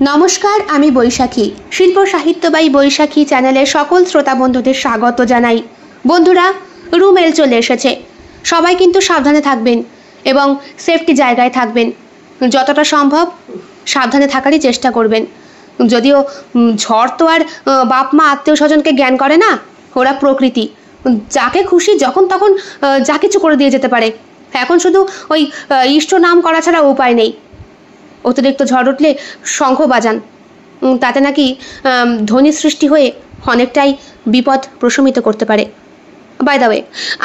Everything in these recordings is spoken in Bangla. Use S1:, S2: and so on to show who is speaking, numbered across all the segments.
S1: নমস্কার, আমি বৈশাখী। শিল্প সাহিত্যবাই বৈশাখী চ্যানেলের সকল শ্রোতা বন্ধুদের স্বাগত জানাই। বন্ধুরা, রুমেল চলে এসেছে। সবাই কিন্তু সাবধানে থাকবেন এবং সেফটি জায়গায় থাকবেন। যতটা সম্ভব সাবধানে থাকারই চেষ্টা করবেন। যদিও ঝড় তো আর বাপ মা আত্মীয় স্বজনকে জ্ঞান করে না, ওরা প্রকৃতি, যাকে খুশি যখন তখন যা কিছু করে দিয়ে যেতে পারে। এখন শুধু ওই ইষ্ট নাম করা ছাড়া উপায় নেই। অতিরিক্ত ঝড় উঠলে শঙ্খ বাজান, তাতে নাকি ধ্বনি সৃষ্টি হয়ে অনেকটাই বিপদ প্রশমিত করতে পারে। বাই দ্য ওয়ে,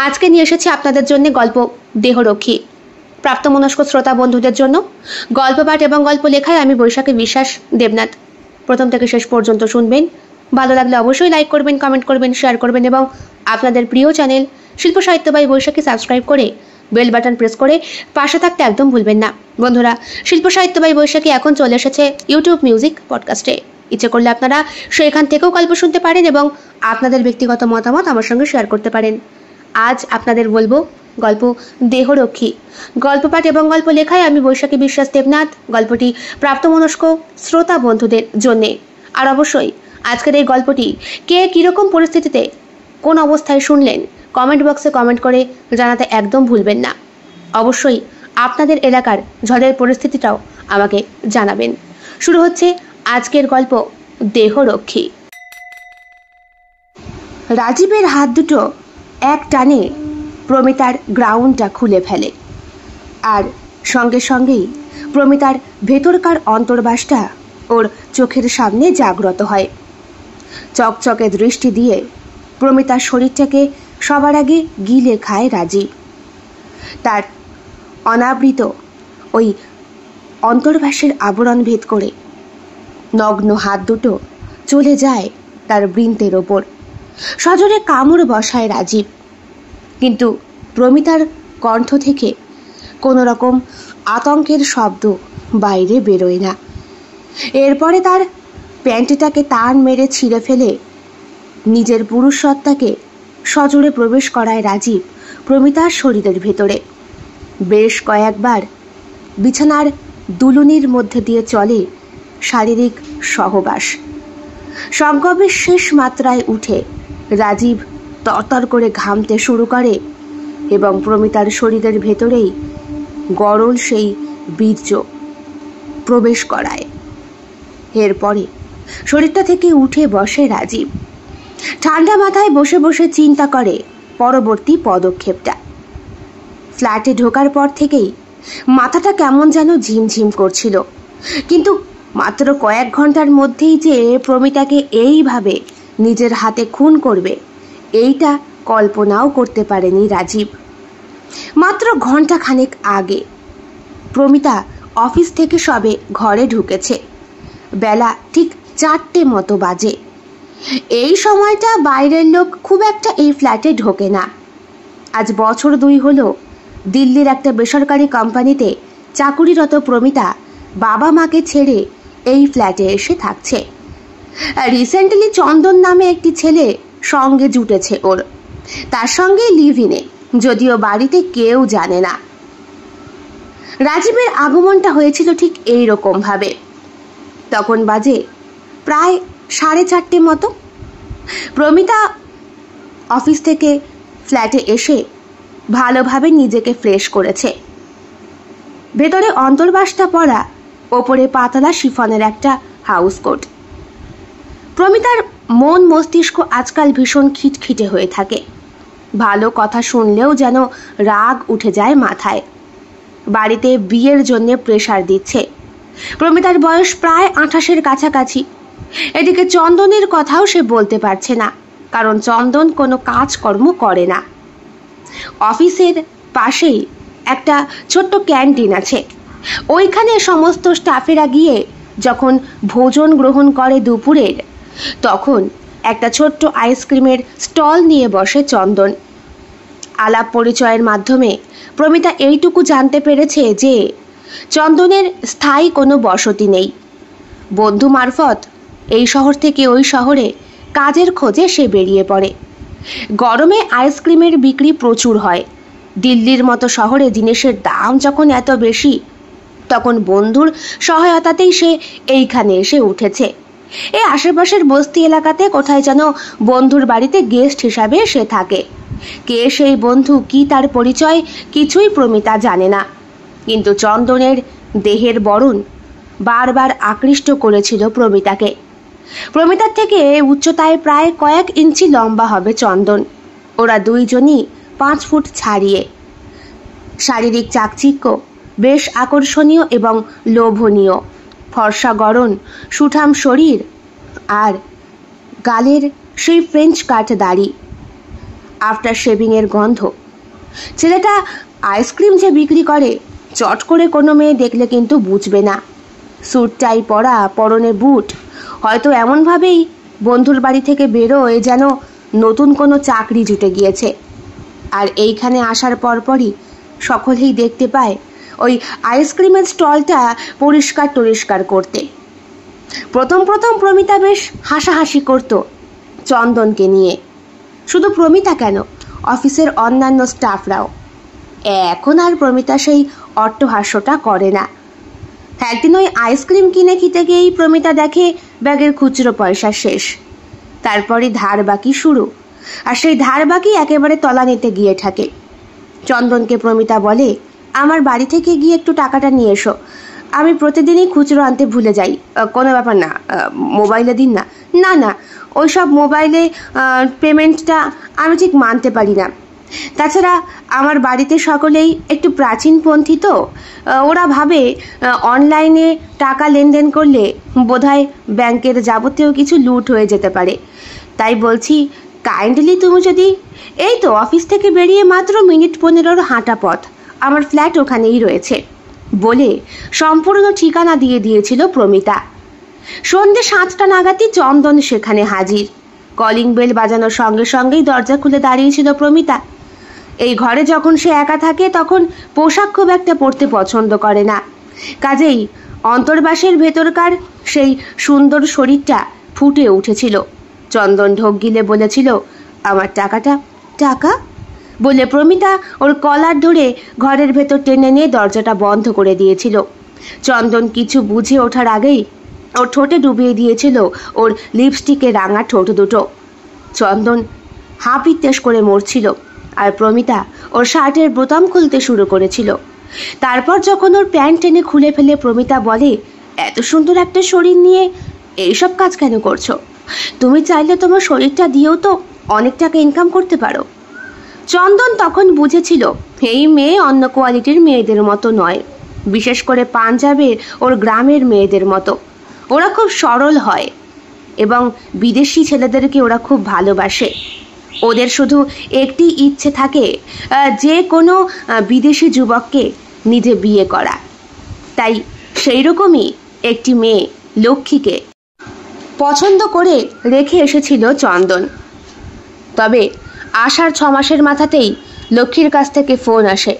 S1: আজকে নিয়ে এসেছি আপনাদের জন্য গল্প দেহরক্ষী। প্রাপ্তমনস্ক শ্রোতা বন্ধুদের জন্য গল্প পাঠ এবং গল্প লেখায় আমি বৈশাখী বিশ্বাস দেবনাথ। প্রথম থেকে শেষ পর্যন্ত শুনবেন। ভালো লাগলে অবশ্যই লাইক করবেন, কমেন্ট করবেন, শেয়ার করবেন এবং আপনাদের প্রিয় চ্যানেল শিল্প সাহিত্য বাই বৈশাখী সাবস্ক্রাইব করে বেল বাটন প্রেস করে পাশে থাকতে একদম ভুলবেন না। বন্ধুরা, শিল্প সাহিত্য বাই বৈশাখী এখন চলে এসেছে ইউটিউব মিউজিক পডকাস্টে। ইচ্ছে করলে আপনারা সেখান থেকেও গল্প শুনতে পারেন এবং আপনাদের ব্যক্তিগত মতামত আমার সঙ্গে শেয়ার করতে পারেন। আজ আপনাদের বলবো গল্প দেহরক্ষী। গল্প পাঠ এবং গল্প লেখায় আমি বৈশাখী বিশ্বাস দেবনাথ। গল্পটি প্রাপ্তমনস্ক শ্রোতা বন্ধুদের জন্যে। আর অবশ্যই আজকের এই গল্পটি কে কীরকম পরিস্থিতিতে কোন অবস্থায় শুনলেন কমেন্ট বক্সে কমেন্ট করে জানাতে একদম ভুলবেন না। অবশ্যই আপনাদের এলাকার ঝড়ের পরিস্থিতিটাও আমাকে জানাবেন। শুরু হচ্ছে আজকের গল্প দেহরক্ষী। রাজীবের হাত দুটো এক টানে প্রমিতার গ্রাউন্ডটা খুলে ফেলে, আর সঙ্গে সঙ্গেই প্রমিতার ভেতরকার অন্তর্বাসটা ওর চোখের সামনে জাগ্রত হয়। চকচকে দৃষ্টি দিয়ে প্রমিতার শরীরটাকে সবার আগে গিলে খায় রাজীব। তার অনাবৃত ওই অন্তর্বাসের আবরণ ভেদ করে নগ্ন হাত দুটো চলে যায় তার বৃন্তের ওপর। সজোরে কামড় বসায় রাজীব, কিন্তু প্রমিতার কণ্ঠ থেকে কোনো রকম আতঙ্কের শব্দ বাইরে বেরোয় না। এরপরে তার প্যান্টটাকে টান মেরে ছিঁড়ে ফেলে নিজের পুরুষসত্তাকে সজোরে প্রবেশ করায় রাজীব প্রমিতার শরীরের ভেতরে। বেশ কয়েকবার বিছানার দুলুনির মধ্যে দিয়ে চলে শারীরিক সহবাস। সংগমের শেষ মাত্রায় উঠে রাজীব তরতর করে ঘামতে শুরু করে এবং প্রমিতার শরীরের ভেতরেই গরল সেই বীর্য প্রবেশ করায়। এরপরে শরীরটা থেকে উঠে বসে রাজীব। ঠান্ডা মাথায় বসে বসে চিন্তা করে পরবর্তী পদক্ষেপটা। ফ্ল্যাটে ঢোকার পর থেকেই মাথাটা কেমন যেন ঝিমঝিম করছিল, কিন্তু মাত্র কয়েক ঘন্টার মধ্যেই যে প্রমিতাকে এইভাবে নিজের হাতে খুন করবে, এইটা কল্পনাও করতে পারেনি রাজীব। মাত্র ঘন্টা খানেক আগে প্রমিতা অফিস থেকে সবে ঘরে ঢুকেছে। বেলা ঠিক 4টে মতো বাজে। এই সময়টা বাইরের লোক খুব একটা এই ফ্ল্যাটে ঢোকে না। আজ বছর 2 হলো দিল্লির একটা বেসরকারি কোম্পানিতে চাকুরিরত প্রমিতা বাবা মাকে ছেড়ে এই ফ্ল্যাটে এসে থাকছে। রিসেন্টলি চন্দন নামে একটি ছেলে সঙ্গে জুটেছে ওর, তার সঙ্গে লিভ ইনে, যদিও বাড়িতে কেউ জানে না। রাজীবের আগমনটা হয়েছিল ঠিক এই রকম ভাবে। তখন বাজে প্রায় 4:30 মতো। প্রমিতা অফিস থেকে ফ্ল্যাটে এসে ভালোভাবে নিজেকে ফ্রেশ করেছে। ভেতরে অন্তর্বাসটা পরা, ওপরে পাতলা শিফনের একটা হাউস কোট। প্রমিতার মন মস্তিষ্ক আজকাল ভীষণ খিটখিটে হয়ে থাকে। ভালো কথা শুনলেও যেন রাগ উঠে যায় মাথায়। বাড়িতে বিয়ের জন্য প্রেসার দিচ্ছে। প্রমিতার বয়স প্রায় 28-এর কাছাকাছি। এদিকে চন্দনের কথাও সে বলতে পারছে না, কারণ চন্দন কোনো কাজকর্ম করে না। অফিসের পাশেই একটা ছোট্ট ক্যান্টিন আছে। ওইখানে সমস্ত স্টাফেরা গিয়ে যখন ভোজন গ্রহণ করে দুপুরের, তখন একটা ছোট্ট আইসক্রিমের স্টল নিয়ে বসে চন্দন। আলাপ পরিচয়ের মাধ্যমে প্রমিতা এইটুকু জানতে পেরেছে যে চন্দনের স্থায়ী কোনো বসতি নেই। বন্ধু মারফত এই শহর থেকে ওই শহরে কাজের খোঁজে সে বেরিয়ে পড়ে। গরমে আইসক্রিমের বিক্রি প্রচুর হয়। দিল্লির মতো শহরে জিনিসের দাম যখন এত বেশি, তখন বন্ধুর সহায়তাতেই সে এইখানে এসে উঠেছে। এই আশেপাশের বস্তি এলাকাতে কোথায় যেন বন্ধুর বাড়িতে গেস্ট হিসাবে সে থাকে। কে সেই বন্ধু, কি তার পরিচয়, কিছুই প্রমিতা জানে না। কিন্তু চন্দনের দেহের বরণ বারবার আকৃষ্ট করেছিল প্রমিতাকে। প্রমিতার থেকে উচ্চতায় প্রায় কয়েক ইঞ্চি লম্বা হবে চন্দন। ওরা দুইজনই 5 ফুট ছাড়িয়ে। শারীরিক চাকচিক্য বেশ আকর্ষণীয় এবং লোভনীয়। ফর্সা গড়ন, সুঠাম শরীর আর গালের সেই ফ্রেঞ্চ কাট দাড়ি, আফটার শেভিংয়ের গন্ধ। ছেলেটা আইসক্রিম যে বিক্রি করে চট করে কোনো মেয়ে দেখলে কিন্তু বুঝবে না। স্যুট টাই পরা, পরনে বুট, হয়তো এমনভাবেই বন্ধুর বাড়ি থেকে বেরোয় যেন নতুন কোনো চাকরি জুটে গিয়েছে। আর এইখানে আসার পরপরই সকলেই দেখতে পায় ওই আইসক্রিমের স্টলটা পরিষ্কার করতে। প্রথম প্রমিতা বেশ হাসাহাসি করত চন্দনকে নিয়ে। শুধু প্রমিতা কেন, অফিসের অন্যান্য স্টাফরাও। এখন আর প্রমিতা সেই অট্টহাস্যটা করে না। একদিন ওই আইসক্রিম কিনে খেতে গিয়েই প্রমিতা দেখে ব্যাগের খুচরো পয়সা শেষ। তারপরে ধার বাকি শুরু, আর সেই ধার বাকি একেবারে তলানিতে গিয়ে থাকে। চন্দনকে প্রমিতা বলে, আমার বাড়ি থেকে গিয়ে একটু টাকাটা নিয়ে এসো, আমি প্রতিদিনই খুচরো আনতে ভুলে যাই। কোনো ব্যাপার না, মোবাইলে দিন না। না না, ওইসব মোবাইলে পেমেন্টটা আমি ঠিক মানতে পারি না। তাছাড়া আমার বাড়িতে সকলেই একটু প্রাচীনপন্থী তো, ওরা ভাবে অনলাইনে টাকা লেনদেন করলে বোধহয় ব্যাংকের যাবতীয় কিছু লুট হয়ে যেতে পারে। তাই বলছি, কাইন্ডলি তুমি যদি, এই তো অফিস থেকে বেরিয়ে মাত্র মিনিট 15 হাঁটা পথ, আমার ফ্ল্যাট ওখানেই রয়েছে বলে সম্পূর্ণ ঠিকানা দিয়ে দিয়েছিল প্রমিতা। সন্ধ্যে 7টা নাগাদই চন্দন সেখানে হাজির। কলিং বেল বাজানোর সঙ্গে সঙ্গেই দরজা খুলে দাঁড়িয়েছিল প্রমিতা। এই ঘরে যখন সে একা থাকে তখন পোশাক খুব একটা পরতে পছন্দ করে না। কাজেই অন্তর্বাসের ভেতরকার সেই সুন্দর শরীরটা ফুটে উঠেছিল। চন্দন ঢোক গিলে বলেছিল, আমার টাকাটা। টাকা বলে প্রমিতা ওর কলার ধরে ঘরের ভেতর টেনে নিয়ে দরজাটা বন্ধ করে দিয়েছিল। চন্দন কিছু বুঝে ওঠার আগেই ওর ঠোঁটে ডুবিয়ে দিয়েছিল ওর লিপস্টিকে রাঙা ঠোঁট দুটো। চন্দন হাঁপিত্তেশ করে মরছিল, আর প্রমিতা ওর শার্টের বোতাম খুলতে শুরু করেছিল। তারপর যখন ওর প্যান্ট টেনে খুলে ফেলে প্রমিতা বলে, এত সুন্দর একটা শরীর নিয়ে এইসব কাজ কেন করছো? তুমি চাইলে তোমার শরীরটা দিয়েও তো অনেক টাকা ইনকাম করতে পারো। চন্দন তখন বুঝেছিল এই মেয়ে অন্য কোয়ালিটির মেয়েদের মতো নয়, বিশেষ করে পাঞ্জাবের ওর গ্রামের মেয়েদের মতো। ওরা খুব সরল হয় এবং বিদেশি ছেলেদেরকে ওরা খুব ভালোবাসে। ওদের শুধু একটি ইচ্ছে থাকে, যে কোনো বিদেশি যুবককে নিজে বিয়ে করা। তাই সেই রকমই একটি মেয়ে লক্ষ্মীকে পছন্দ করে রেখে এসেছিল চন্দন। তবে আসার 6 মাসের মাথাতেই লক্ষ্মীর কাছ থেকে ফোন আসে।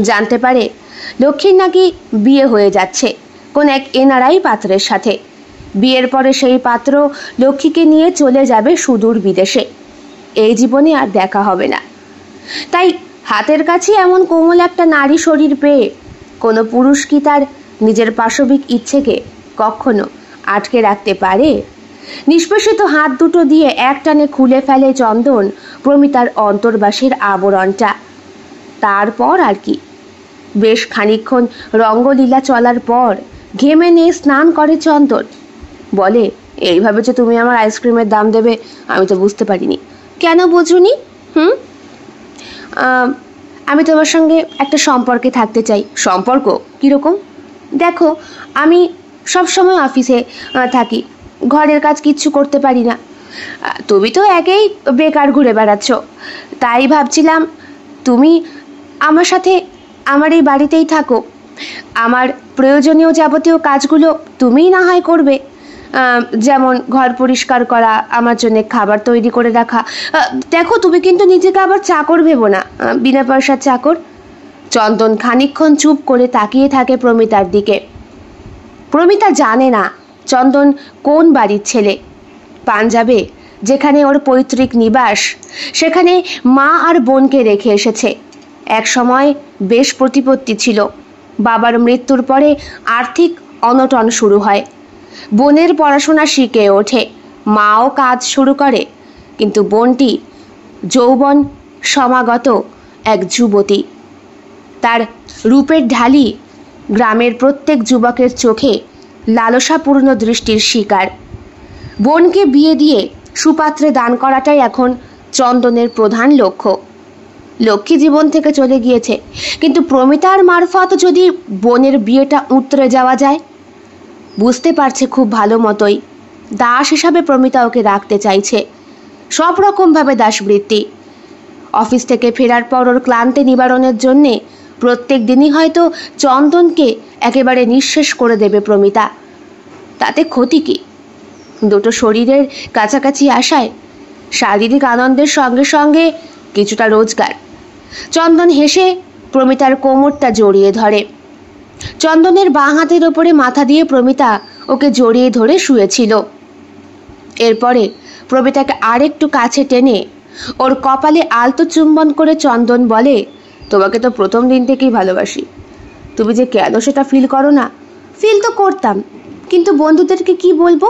S1: জানতে পারে লক্ষ্মীর নাকি বিয়ে হয়ে যাচ্ছে কোন এক এনআরআই পাত্রের সাথে। বিয়ের পরে সেই পাত্র লক্ষ্মীকে নিয়ে চলে যাবে সুদূর বিদেশে। এই জীবনে আর দেখা হবে না। তাই হাতের কাছে এমন কোমল একটা নারী শরীর পেয়ে কোনো পুরুষ কি তার নিজের পাশবিক ইচ্ছেকে কখনো আটকে রাখতে পারে? নিষ্পেষিত হাত দুটো দিয়ে একটানে খুলে ফেলে চন্দন প্রমিতার অন্তর্বাসের আবরণটা। তারপর আর কি, বেশ খানিকক্ষণ রঙ্গলীলা চলার পর ঘেমে নিয়ে স্নান করে চন্দন। বলে, এইভাবে যে তুমি আমার আইসক্রিমের দাম দেবে আমি তো বুঝতে পারিনি। কেন বুঝুনি? আমি তোমার সঙ্গে একটা সম্পর্কে থাকতে চাই। সম্পর্ক কীরকম? দেখো, আমি সবসময় অফিসে থাকি, ঘরের কাজ কিচ্ছু করতে পারি না। তুমি তো একেই বেকার ঘুরে বেড়াচ্ছ, তাই ভাবছিলাম তুমি আমার সাথে আমার এই বাড়িতেই থাকো। আমার প্রয়োজনীয় যাবতীয় কাজগুলো তুমিই না হয় করবে, যেমন ঘর পরিষ্কার করা, আমার জন্য খাবার তৈরি করে রাখা। দেখো, তুমি কিন্তু নিজেকে আবার চাকর ভেবো না, বিনা পয়সার চাকর। চন্দন খানিকক্ষণ চুপ করে তাকিয়ে থাকে প্রমিতার দিকে। প্রমিতা জানে না চন্দন কোন বাড়ির ছেলে। পাঞ্জাবে যেখানে ওর পৈতৃক নিবাস, সেখানে মা আর বোনকে রেখে এসেছে। এক সময় বেশ প্রতিপত্তি ছিল, বাবার মৃত্যুর পরে আর্থিক অনটন শুরু হয়। বোনের পড়াশোনা শিখে ওঠে, মাও কাজ শুরু করে, কিন্তু বোনটি যৌবন সমাগত এক যুবতী। তার রূপের ঢালি গ্রামের প্রত্যেক যুবকের চোখে লালসাপূর্ণ দৃষ্টির শিকার। বোনকে বিয়ে দিয়ে সুপাত্রে দান করাটাই এখন চন্দনের প্রধান লক্ষ্য। লক্ষ্মী জীবন থেকে চলে গিয়েছে, কিন্তু প্রমিতার মারফত যদি বোনের বিয়েটা উতরে যাওয়া যায়। বুঝতে পারছে খুব ভালো মতোই দাস হিসাবে প্রমিতা ওকে রাখতে চাইছে, সব রকমভাবে দাসবৃত্তি। অফিস থেকে ফেরার পর ওর ক্লান্তি নিবারণের জন্যে প্রত্যেক দিনই হয়তো চন্দনকে একেবারে নিঃশেষ করে দেবে প্রমিতা। তাতে ক্ষতি কি? দুটো শরীরের কাছাকাছি আসায় শারীরিক আনন্দের সঙ্গে সঙ্গে কিছুটা রোজগার। চন্দন হেসে প্রমিতার কোমরটা জড়িয়ে ধরে। চন্দনের বাঁ হাতের ওপরে মাথা দিয়ে প্রমিতা ওকে জড়িয়ে ধরে শুয়েছিল। এরপরে প্রমিতাকে আরেকটু কাছে টেনে ওর কপালে আলতো চুম্বন করে চন্দন বলে, তোমাকে তো প্রথম দিন থেকেই ভালোবাসি। তুমি যে কেন সেটা ফিল করো না? ফিল তো করতাম, কিন্তু বন্ধুদেরকে কি বলবো?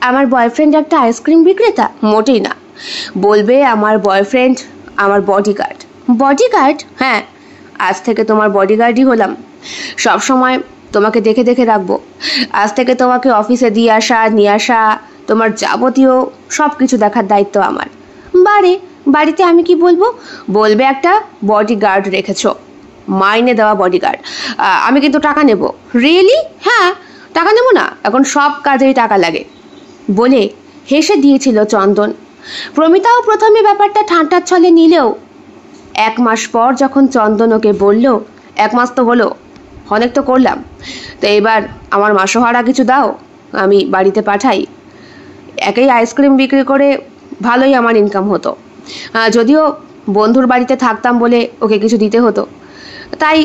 S1: আমার বয়ফ্রেন্ড একটা আইসক্রিম বিক্রেতা? মোটেই না, বলবে আমার বয়ফ্রেন্ড আমার বডিগার্ড। বডিগার্ড? হ্যাঁ, আজ থেকে তোমার বডিগার্ডই হলাম। সব সময় তোমাকে দেখে দেখে রাখবো। আজ থেকে তোমাকে অফিসে দিয়ে আসা, নিয়ে আসা, তোমার যাবতীয় সব কিছু দেখার দায়িত্ব আমার। বাড়িতে আমি কি বলবো? বলবে একটা বডিগার্ড রেখেছো, মাইনে দেওয়া বডিগার্ড। আমি কিন্তু টাকা নেব। রিয়েলি? হ্যাঁ, টাকা নেব না? এখন সব কাজেই টাকা লাগে বলে হেসে দিয়েছিল চন্দন। প্রমিতাও প্রথমে ব্যাপারটা ঠান্ডার ছলে নিলেও 1 মাস পর যখন চন্দন ওকে বলল, 1 মাস তো হলো, অনেক তো করলাম, তো এবার আমার মাসোহারা কিছু দাও, আমি বাড়িতে পাঠাই। একেই আইসক্রিম বিক্রি করে ভালোই আমার ইনকাম হতো, যদিও বন্ধুর বাড়িতে থাকতাম বলে ওকে কিছু দিতে হতো, তাই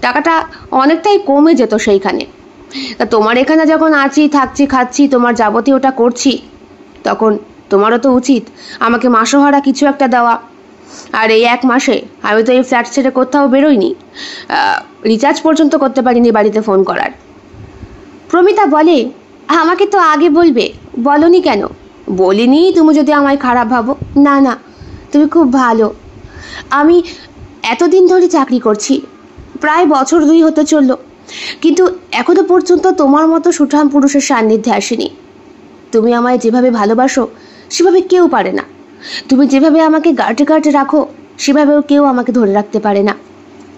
S1: টাকাটা অনেকটাই কমে যেত সেইখানে। তা তোমার এখানে যখন আছি, থাকছি, খাচ্ছি, তোমার যাবতীয়টা করছি, তখন তোমারও তো উচিত আমাকে মাসোহারা কিছু একটা দেওয়া। আর এই 1 মাসে আমি তো এই ফ্ল্যাট ছেড়ে কোথাও বেরোইনি, রিচার্জ পর্যন্ত করতে পারিনি বাড়িতে ফোন করার। প্রমিতা বলে, আমাকে তো আগে বলবে, বলনি কেন? বলিনি তুমি যদি আমায় খারাপ ভাবো। না না, তুমি খুব ভালো। আমি এতদিন ধরে চাকরি করছি, প্রায় বছর 2 হতে চললো, কিন্তু এখনো পর্যন্ত তোমার মতো সুঠাম পুরুষের সান্নিধ্যে আসেনি। তুমি আমায় যেভাবে ভালোবাসো সেভাবে কেউ পারে না। তুমি যেভাবে আমাকে গার্ডে গার্ডে রাখো সেভাবেও কেউ আমাকে ধরে রাখতে পারে না।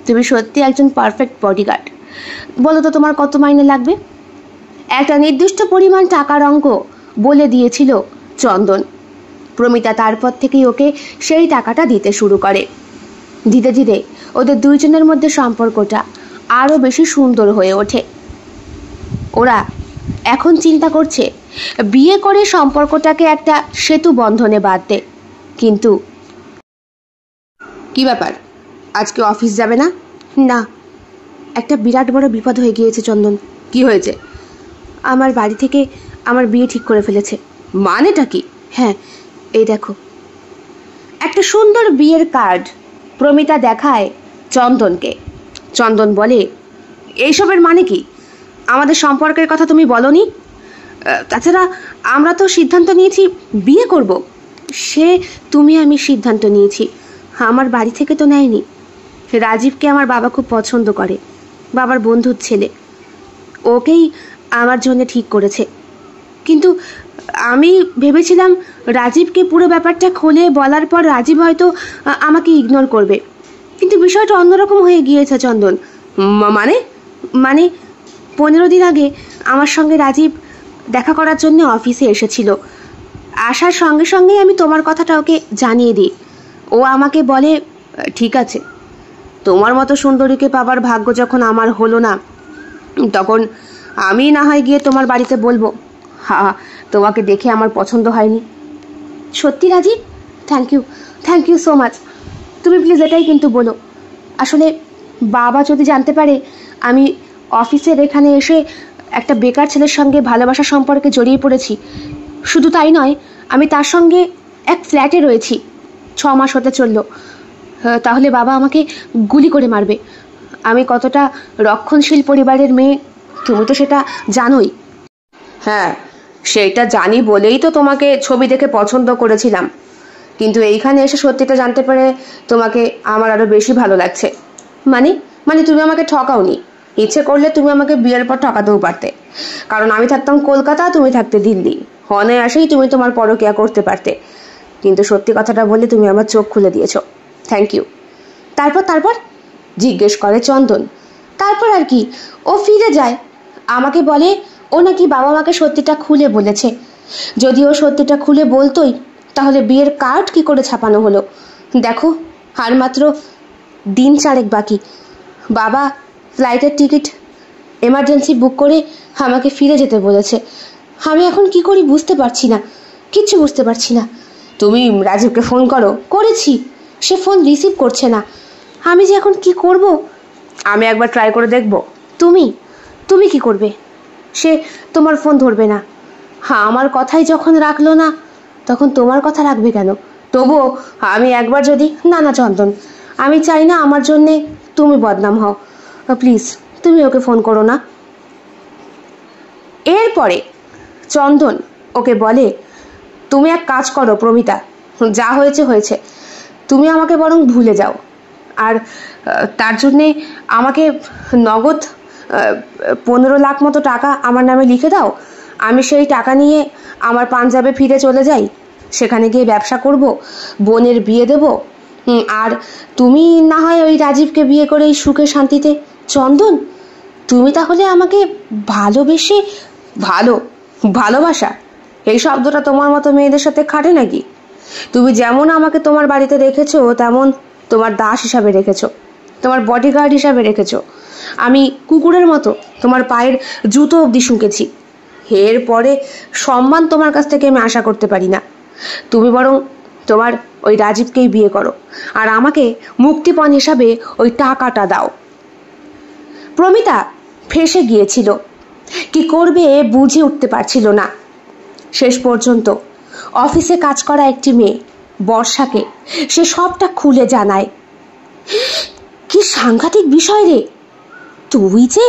S1: তুমি সত্যি একজন পারফেক্ট বডিগার্ড। বলো তো তোমার কত মাইনে লাগবে? একটা নির্দিষ্ট পরিমাণ টাকার অঙ্ক বলে দিয়েছিল চন্দন। প্রমিতা তারপর থেকেই ওকে সেই টাকাটা দিতে শুরু করে। ধীরে ধীরে ওদের দুইজনের মধ্যে সম্পর্কটা আরও বেশি সুন্দর হয়ে ওঠে। ওরা এখন চিন্তা করছে বিয়ে করে সম্পর্কটাকে একটা সেতু বন্ধনে বাঁধতে। কিন্তু কি ব্যাপার, আজকে অফিস যাবে না? না, একটা বিরাট বড় বিপদ হয়ে গিয়েছে চন্দন। কি হয়েছে? আমার বাড়ি থেকে আমার বিয়ে ঠিক করে ফেলেছে। মানেটা কি? হ্যাঁ, এই দেখো। একটা সুন্দর বিয়ের কার্ড প্রমিতা দেখায় চন্দনকে। চন্দন বলে, এইসবের মানে কি? আমাদের সম্পর্কের কথা তুমি বলনি? তাছাড়া আমরা তো সিদ্ধান্ত নিয়েছি বিয়ে করব। সে তুমি আমি সিদ্ধান্ত নিয়েছি, আমার বাড়ি থেকে তো নেয়নি। রাজীবকে আমার বাবা খুব পছন্দ করে, বাবার বন্ধুর ছেলে, ওকেই আমার জন্য ঠিক করেছে। কিন্তু আমি ভেবেছিলাম রাজীবকে পুরো ব্যাপারটা খুলে বলার পর রাজীব হয়তো আমাকে ইগনোর করবে, কিন্তু বিষয়টা অন্যরকম হয়ে গিয়েছে চন্দন। মানে মানে 15 দিন আগে আমার সঙ্গে রাজীব দেখা করার জন্য অফিসে এসেছিল। আসার সঙ্গে সঙ্গেই আমি তোমার কথাটা ওকে জানিয়ে দিই। ও আমাকে বলে, ঠিক আছে, তোমার মতো সুন্দরীকে পাবার ভাগ্য যখন আমার হলো না, তখন আমি না হয় গিয়ে তোমার বাড়িতে বলবো, হ্যাঁ, তোমাকে দেখে আমার পছন্দ হয়নি। সত্যি Rajib? Thank you so much. তুমি প্লিজ এটাই কিন্তু বলো। আসলে বাবা যদি জানতে পারে আমি অফিসের এখানে এসে একটা বেকার ছেলের সঙ্গে ভালোবাসা সম্পর্কে জড়িয়ে পড়েছি, শুধু তাই নয়, আমি তার সঙ্গে এক ফ্ল্যাটে রয়েছি, 6 মাস হতে চললো, তাহলে বাবা আমাকে গুলি করে মারবে। আমি কতটা রক্ষণশীল পরিবারের মেয়ে তুমি তো সেটা জানোই। হ্যাঁ, সেইটা জানি বলেই তো তোমাকে ছবি দেখে পছন্দ করেছিলাম, কিন্তু এইখানে এসে সত্যিটা জানতে পেরে তোমাকে আমার আরো বেশি ভালো লাগছে। মানে মানে তুমি আমাকে ঠকাওনি। ইচ্ছে করলে তুমি আমাকে বিয়ের পর ঠকাতেও পারতে, কারণ আমি থাকতাম কলকাতা, তুমি থাকতে দিল্লি। অনায়াসেই তুমি তোমার পরকীয়া করতে পারতে, কিন্তু সত্যি কথাটা বলে তুমি আমার চোখ খুলে দিয়েছো। Thank you. তারপর তারপর জিজ্ঞেস করে চন্দন। তারপর আর কি, ও ফিরে যায়, আমাকে বলে ও নাকি বাবা মাকে সত্যিটা খুলে বলেছে। যদি ও সত্যিটা খুলে বলতোই তাহলে বিয়ের কার্ড কি করে ছাপানো হলো। দেখো, আর মাত্র দিন 4 বাকি। বাবা ফ্লাইটের টিকিট এমার্জেন্সি বুক করে আমাকে ফিরে যেতে বলেছে। আমি এখন কি করি বুঝতে পারছি না, কিচ্ছু বুঝতে পারছি না। তুমি রাজীবকে ফোন করো। করেছি, সে ফোন রিসিভ করছে না। আমি যে এখন কি করব। আমি একবার ট্রাই করে দেখব। তুমি তুমি কি করবে? সে তোমার ফোন ধরবে না। হ্যাঁ, আমার কথাই যখন রাখলো না, তখন তোমার কথা রাখবে কেন? তবুও আমি একবার যদি... না না চন্দন, আমি চাই না আমার জন্যে তুমি বদনাম হও। প্লিজ তুমি ওকে ফোন করো না। এরপরে চন্দন ওকে বলে, তুমি এক কাজ করো প্রমিতা, যা হয়েছে হয়েছে, তুমি আমাকে বরং ভুলে যাও। আর তার জন্যে আমাকে নগদ 15 লাখ মতো টাকা আমার নামে লিখে দাও। আমি সেই টাকা নিয়ে আমার পাঞ্জাবে ফিরে চলে যাই, সেখানে গিয়ে ব্যবসা করব, বোনের বিয়ে দেব, আর তুমি না হয় ওই রাজীবকে বিয়ে করে এই সুখে শান্তিতে। চন্দন, তুমি তাহলে আমাকে ভালোবেসে... ভালোবাসা এই শব্দটা তোমার মতো মেয়েদের সাথে খাটে নাকি? তুমি যেমন আমাকে তোমার বাড়িতে রেখেছো, তেমন তোমার দাস হিসাবে রেখেছো, তোমার বডিগার্ড হিসাবে রেখেছো। আমি কুকুরের মতো তোমার পায়ের জুতো অবধি শুঁকেছি। এরপরে সম্মান তোমার কাছ থেকে আমি আশা করতে পারি না। তুমি বরং তোমার ওই রাজীবকেই বিয়ে করো, আর আমাকে মুক্তিপণ হিসাবে ওই টাকাটা দাও। প্রমিতা ফেঁসে গিয়েছিল, কি করবে বুঝে উঠতে পারছিল না। শেষ পর্যন্ত অফিসে কাজ করা একটি মেয়ে বর্ষাকে সে সবটা খুলে জানায়। কি সাংঘাতিক বিষয় রে! তুই যে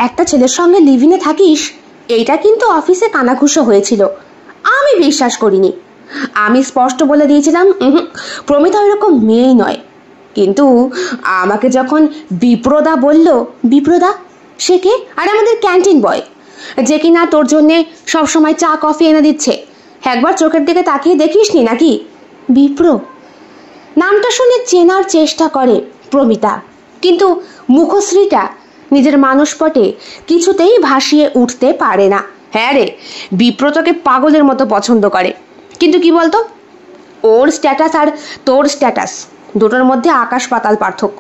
S1: একটা ছেলের সঙ্গে লিভিনে থাকিস, এইটা কিন্তু অফিসে কানাঘুষো হয়েছিল। আমি বিশ্বাস করিনি। আমি স্পষ্ট বলে দিয়েছিলাম প্রমিতা ওইরকম মেয়েই নয়। কিন্তু আমাকে যখন বিপ্রদা বলল... বিপ্রদা? সে কে? আরে আমাদের ক্যান্টিন বয়, যে কিনা তোর জন্যে সবসময় চা কফি এনে দিচ্ছে। একবার চোখের দিকে তাকিয়ে দেখিসনি নাকি? বিপ্র নামটা শুনে চেনার চেষ্টা করে প্রমিতা, কিন্তু মুখশ্রীটা নিজের মানসপটে কিছুতেই ভাসিয়ে উঠতে পারে না। হ্যাঁ রে, বিপ্র তোকে পাগলের মতো পছন্দ করে, কিন্তু কি বলতো, ওর স্ট্যাটাস আর তোর স্ট্যাটাস দুটোর মধ্যে আকাশ পাতাল পার্থক্য।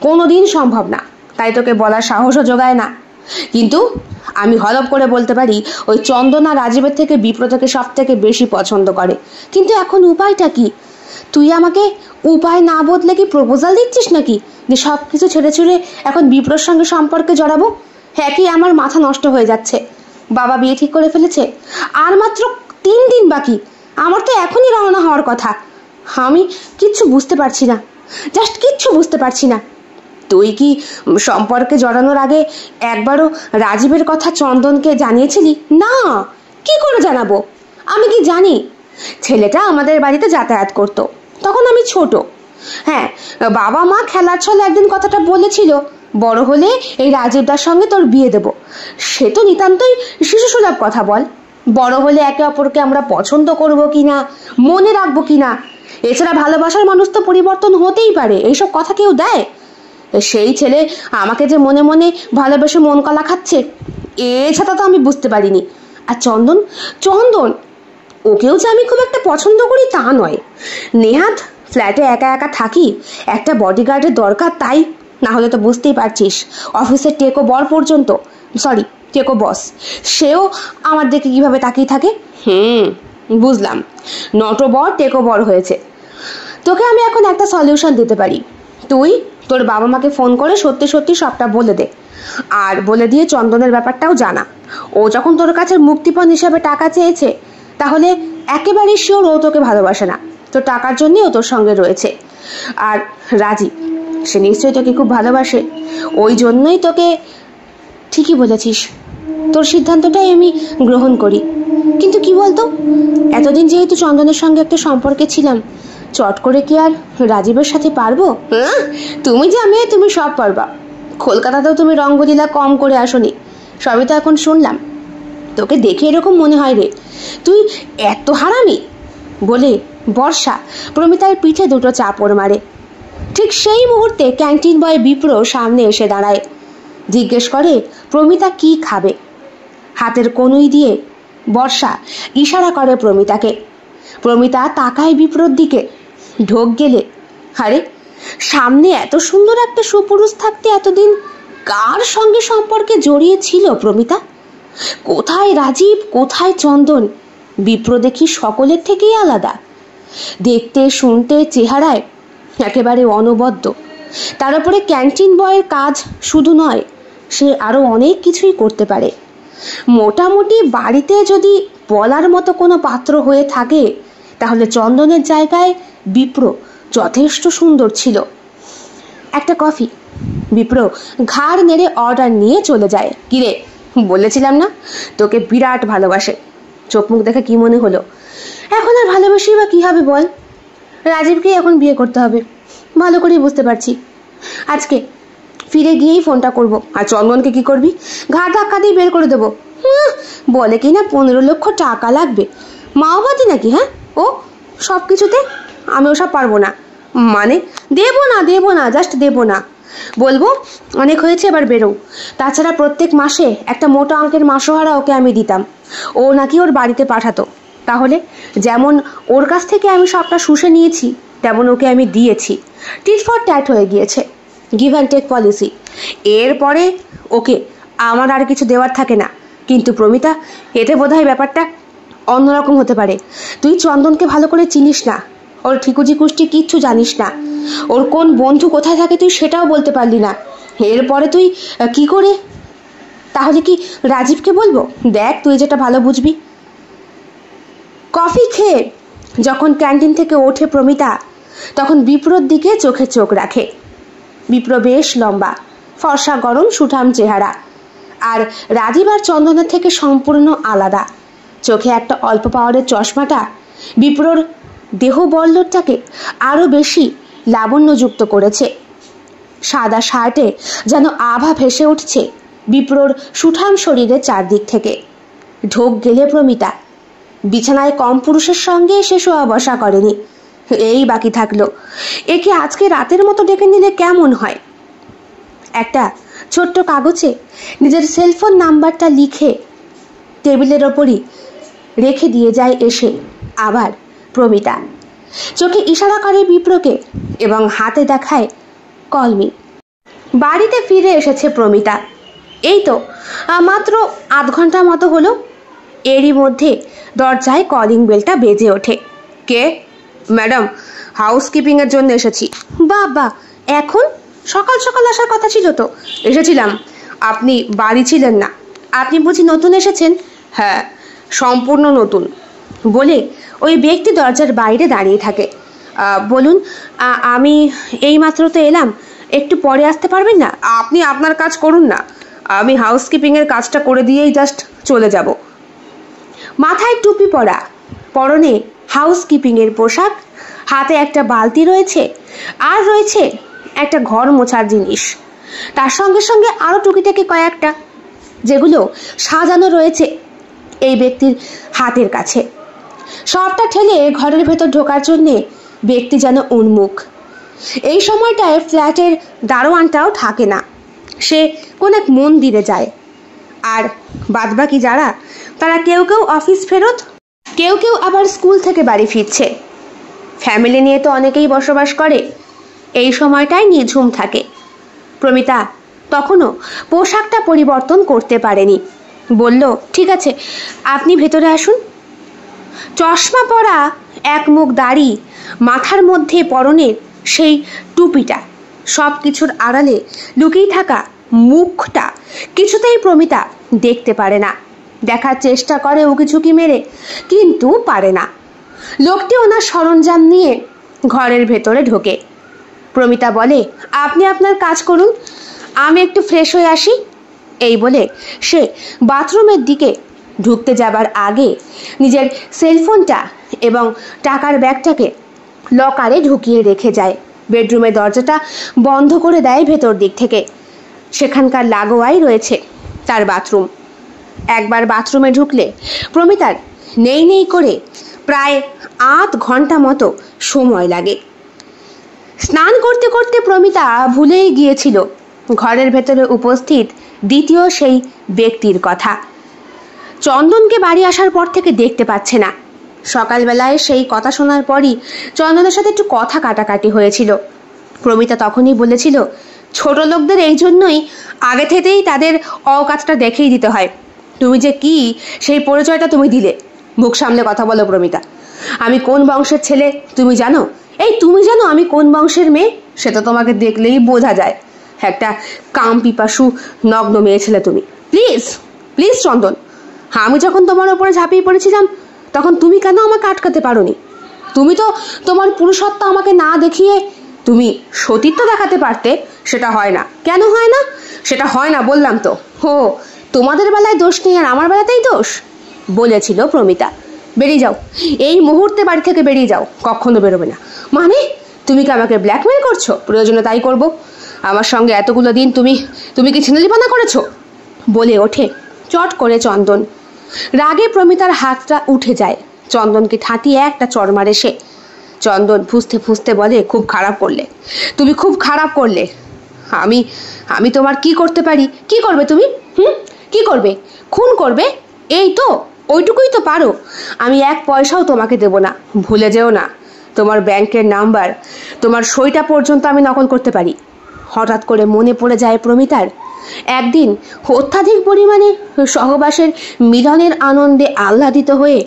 S1: কোনোদিন সম্ভব না, তাই তোকে বলার সাহসও জোগায় না। কিন্তু আমি হলপ করে বলতে পারি, ওই চন্দনা রাজীবের থেকে বিপ্রতকে সব থেকে বেশি পছন্দ করে। কিন্তু এখন উপায়টা কি? তুই আমাকে উপায় না বদলে কি প্রপোজাল দিচ্ছিস নাকি, যে সব কিছু ছেড়ে ছুড়ে এখন বিপ্রর সঙ্গে সম্পর্কে জড়াবো? হ্যাঁ, কি আমার মাথা নষ্ট হয়ে যাচ্ছে। বাবা বিয়ে ঠিক করে ফেলেছে, আর মাত্র 3 দিন বাকি। আমার তো এখনই রওনা হওয়ার কথা। আমি কিচ্ছু বুঝতে পারছি না, জাস্ট কিচ্ছু বুঝতে পারছি না। তুই কি সম্পর্কে জড়ানোর আগে একবারও রাজীবের কথা চন্দনকে জানিয়েছিলি? না, কি করে জানাবো? আমি কি জানি? ছেলেটা আমাদের বাড়িতে যাতায়াত করত, তখন আমি ছোট। হ্যাঁ, বাবা মা খেলার ছলে একদিন কথাটা বলেছিল, বড় হলে এই রাজীবদার সঙ্গে তোর বিয়ে দেব। সে তো নিতান্তই শিশুসুলভ কথা। বল, বড় হলে একে অপরকে আমরা পছন্দ করব কিনা, মনে রাখবো কিনা, এছাড়া ভালোবাসার মানুষ তো পরিবর্তন হতেই পারে, এইসব কথা কেউ দেয়? সেই ছেলে আমাকে যে মনে মনে ভালোবেসে মন কলা খাচ্ছে, এছাড়া তো আমি বুঝতে পারিনি। আর চন্দন চন্দন ওকেও যে আমি খুব একটা পছন্দ করি তা নয়। নেহাত ফ্ল্যাটে একা একা থাকি, একটা বডিগার্ডের দরকার, তাই। না হলে তো বুঝতেই পারছিস, অফিসের টেকো বর পর্যন্ত, সরি টেকো বস, সেও আমার দিকে কিভাবে তাকিয়ে থাকে। বুঝলাম, নটো বর টেকো বর হয়েছে। তোকে আমি এখন একটা সলিউশন দিতে পারি। তুই তোর বাবা মাকে ফোন করে সত্যি সত্যি সবটা বলে দে, আর বলে দিয়ে চন্দনের ব্যাপারটাও জানা। ও যখন তোর কাছে মুক্তিপণ হিসাবে টাকা চেয়েছে, তাহলে একেবারে শিওর ও তোকে ভালোবাসে না, তোর টাকার জন্যই ও তোর সঙ্গে রয়েছে। আর রাজীব সে নিশ্চয়ই তোকে খুব ভালোবাসে, ওই জন্যই তোকে। ঠিকই বলেছিস, তোর সিদ্ধান্তটাই আমি গ্রহণ করি। কিন্তু কি বলতো, এতদিন যেহেতু চন্দনের সঙ্গে একটা সম্পর্কে ছিলাম, চট করে কি আর রাজীবের সাথে পারবো? তুমি যা মেয়ে, তুমি সব পারবা। কলকাতাতেও তুমি রঙ্গলীলা কম করে আসনি, সবই তো এখন শুনলাম। তোকে দেখে এরকম মনে হয় রে, তুই এত হারামি। বলে বর্ষা প্রমিতার পিঠে দুটো চাপড় মারে। ঠিক সেই মুহূর্তে ক্যান্টিন বয় বিপ্র সামনে এসে দাঁড়ায়। জিজ্ঞেস করে প্রমিতা কি খাবে। হাতের কনুই দিয়ে বর্ষা ইশারা করে প্রমিতাকে। প্রমিতা তাকায় বিপ্রর দিকে, ঢোক গেলে। আরে, সামনে এত সুন্দর একটা সুপুরুষ থাকতে এতদিন কার সঙ্গে সম্পর্কে জড়িয়ে ছিল প্রমিতা? কোথায় রাজীব, কোথায় চন্দন? বিপ্র দেখি সকলের থেকেই আলাদা, দেখতে শুনতে চেহারায় একেবারে অনবদ্য। তার উপরে ক্যান্টিন বয়ের কাজ শুধু নয়, সে আরো অনেক কিছুই করতে পারে। মোটামুটি বাড়িতে যদি বলার মতো কোনো পাত্র হয়ে থাকে, তাহলে চন্দনের জায়গায় বিপ্র যথেষ্ট সুন্দর ছিল। একটা কফি। বিপ্র ঘাড় নেড়ে অর্ডার নিয়ে চলে যায়। কিরে, বলেছিলাম না তোকে বিরাট ভালোবাসে। চোখ মুখ দেখে কি মনে হলো? এখন আর ভালোবাসি বা কি হবে বল? রাজীবকে এখন বিয়ে করতে হবে, ভালো করেই বুঝতে পারছি। আজকে ফিরে গিয়েই ফোনটা করব। আর চন্দনকে কি করবি? ঘাট ধাক্কা দিয়ে বের করে দেবো। বলে কি না 15 লক্ষ টাকা লাগবে। মাওবাদী নাকি? হ্যাঁ, ও সব কিছুতে। আমি ওসব পারবো না। মানে দেবো না, জাস্ট দেবো না। বলবো অনেক হয়েছে, এবার বেরো। তাছাড়া প্রত্যেক মাসে একটা মোটা অঙ্কের মাসোহারা ওকে আমি দিতাম, ও নাকি ওর বাড়িতে পাঠাতো। তাহলে যেমন ওর কাছ থেকে আমি সবটা শুষে নিয়েছি, তেমন ওকে আমি দিয়েছি। টিট ফর ট্যাট হয়ে গিয়েছে, গিভ অ্যান্ড টেক পলিসি। এরপরে ওকে আমার আর কিছু দেওয়ার থাকে না। কিন্তু প্রমিতা, এতে বোধহয় ব্যাপারটা অন্যরকম হতে পারে। তুই চন্দনকে ভালো করে চিনিস না, ওর ঠিকুজি কুষ্টি কিচ্ছু জানিস না। ওর কোন বন্ধু কোথায় থাকে তুই সেটাও বলতে পারলি না। এরপরে তুই কি করে? তাহলে কি রাজীবকে বলবো? দেখ, তুই যেটা ভালো বুঝবি। কফি খেয়ে যখন ক্যান্টিন থেকে ওঠে প্রমিতা, তখন বিপ্রর দিকে চোখে চোখ রাখে। বিপ্র বেশ লম্বা, ফর্সা গরম সুঠাম চেহারা, আর রাজীব আর চন্দনের থেকে সম্পূর্ণ আলাদা। চোখে একটা অল্প পাওয়ারের চশমাটা বিপ্রর দেহ বল্লরটাকে আরো বেশি লাবণ্যযুক্ত করেছে। সাদা শার্টে যেন আভা ভেসে উঠছে বিপ্রর সুঠাম শরীরের চারদিক থেকে। ঢোক গেলে প্রমিতা। বিছানায় কম পুরুষের সঙ্গে সে শোয়া বসা করেনি, এই বাকি থাকলো একে আজকে রাতের মতো ডেকে নিলে কেমন হয়। একটা ছোট্ট কাগজে নিজের সেলফোন নাম্বারটা লিখে টেবিলের ওপরই রেখে দিয়ে যায় এসে আবার প্রমিতা। চোখে ইশারা করে বিপ্রকে এবং হাতে দেখায় কলমি। বাড়িতে ফিরে এসেছে প্রমিতা। এই তো মাত্র আধ ঘন্টা মতো হলো। এরই মধ্যে দরজায় কলিং বেলটা বেজে ওঠে। কে? ম্যাডাম, হাউসকিপিংয়ের জন্য এসেছি। বাবা, এখন? সকাল সকাল আসার কথা ছিল তো। এসেছিলাম, আপনি বাড়ি ছিলেন না। আপনি বুঝি নতুন এসেছেন? হ্যাঁ, সম্পূর্ণ নতুন। বলে ওই ব্যক্তি দরজার বাইরে দাঁড়িয়ে থাকে। বলুন, আমি এইমাত্র তো এলাম, একটু পরে আসতে পারবেন না? আপনি আপনার কাজ করুন না, আমি হাউসকিপিংয়ের কাজটা করে দিয়েই জাস্ট চলে যাব। মাথায় টুপি পরা, পরনে হাউসকিপিংয়ের পোশাক, হাতে একটা বালতি রয়েছে, আর রয়েছে একটা ঘর মোছার জিনিস। তার সঙ্গে সঙ্গে আরও টুকিটাকি কয়েকটা, যেগুলো সাজানো রয়েছে এই ব্যক্তির হাতের কাছে। সবটা ঠেলে ঘরের ভেতর ঢোকার জন্যে ব্যক্তি যেন উন্মুখ। এই সময়টায় ফ্ল্যাটের দারোয়ানটাও থাকে না, সে কোন এক মন্দিরে যায়। আর বাদবাকি যারা, তারা কেউ কেউ অফিস ফেরত, কেউ কেউ আবার স্কুল থেকে বাড়ি ফিরছে। ফ্যামিলি নিয়ে তো অনেকেই বসবাস করে, এই সময়টায় নিঝুম থাকে। প্রমিতা তখনও পোশাকটা পরিবর্তন করতে পারেনি। বলল, ঠিক আছে, আপনি ভেতরে আসুন। চশমা পরা, এক মুখ দাড়ি, মাথার মধ্যে পরনের সেই টুপিটা, সব কিছুর আড়ালে লুকিয়ে থাকা মুখটা কিছুতেই প্রমিতা দেখতে পারে না। দেখার চেষ্টা করে উকিঝুঁকি মেরে, কিন্তু পারে না। লোকটি ওনার সরঞ্জাম নিয়ে ঘরের ভেতরে ঢোকে। প্রমিতা বলে, আপনি আপনার কাজ করুন, আমি একটু ফ্রেশ হয়ে আসি। এই বলে সে বাথরুমের দিকে ঢুকতে যাবার আগে নিজের সেলফোনটা এবং টাকার ব্যাগটাকে লকারে ঢুকিয়ে রেখে যায়। বেডরুমের দরজাটা বন্ধ করে দেয় ভেতর দিক থেকে। সেখানকার লাগোয়াই রয়েছে তার বাথরুম। একবার বাথরুমে ঢুকলে প্রমিতার নেই নেই করে প্রায় ৮ ঘন্টা মতো সময় লাগে। স্নান করতে করতে প্রমিতা ভুলেই গিয়েছিল ঘরের ভেতরে উপস্থিত দ্বিতীয় সেই ব্যক্তির কথা। চন্দনকে বাড়ি আসার পর থেকে দেখতে পাচ্ছে না। সকালবেলায় সেই কথা শোনার পরই চন্দনের সাথে একটু কথা কাটাকাটি হয়েছিল। প্রমিতা তখনই বলেছিল, ছোট লোকদের এই জন্যই আগে থেকেই তাদের অকাজটা দেখিয়ে দিতে হয়। তুমি যে কি সেই পরিচয়টা তুমি দিলে। মুখ সামলে কথা বলো প্রমিতা। আমি কোন বংশের ছেলে তুমি জানো? এই তুমি জানো আমি কোন বংশের মেয়ে? সেটা তোমাকে দেখলেই বোঝা যায়। একটা কাম পিপাসু নগ্ন মেয়ে ছেলে তুমি। প্লিজ প্লিজ চন্দন, আমি যখন তোমার ওপরে ঝাঁপিয়ে পড়েছিলাম তখন তুমি কেন আমাকে আটকাতে পারোনি? তুমি তো তোমার পুরুষত্ব আমাকে না দেখিয়ে তুমি সতীত্ব দেখাতে পারতে। সেটা হয় না। কেন হয় না? সেটা হয় না বললাম তো। হো, তোমাদের বেলায় দোষ নেই আর আমার বেলাতেই দোষ বলেছিল প্রমিতা। বেরিয়ে যাও, এই মুহূর্তে বাড়ি থেকে বেরিয়ে যাও, কখনো বেরোবে না। মানে তুমি কি আমাকে ব্ল্যাকমেল করছো? প্রয়োজনে তাই করবো। আমার সঙ্গে এতগুলো দিন তুমি কি ছিনালিপানা করেছো? বলে ওঠে চট করে চন্দন। রাগে প্রমিতার হাতটা উঠে যায়। চন্দনকে ঠাঁটিয়ে একটা চড় মারে সে। চন্দন ফুঁসতে ফুঁসতে বলে, খুব খারাপ করলে, তুমি খুব খারাপ করলে। আমি তোমার কি করতে পারি? কি করবে তুমি? কি করবে? খুন করবে? এই তো, ওইটুকুই তো পারো। আমি 1 পয়সাও তোমাকে দেব না। ভুলে যেও না, তোমার ব্যাংকের নাম্বার, তোমার সইটা পর্যন্ত আমি নকল করতে পারি। হঠাৎ করে মনে পড়ে যায় প্রমিতার একদিন অত্যাধিক পরিমাণে সহবাসের মিলনের আনন্দে আহ্লাদিত হয়ে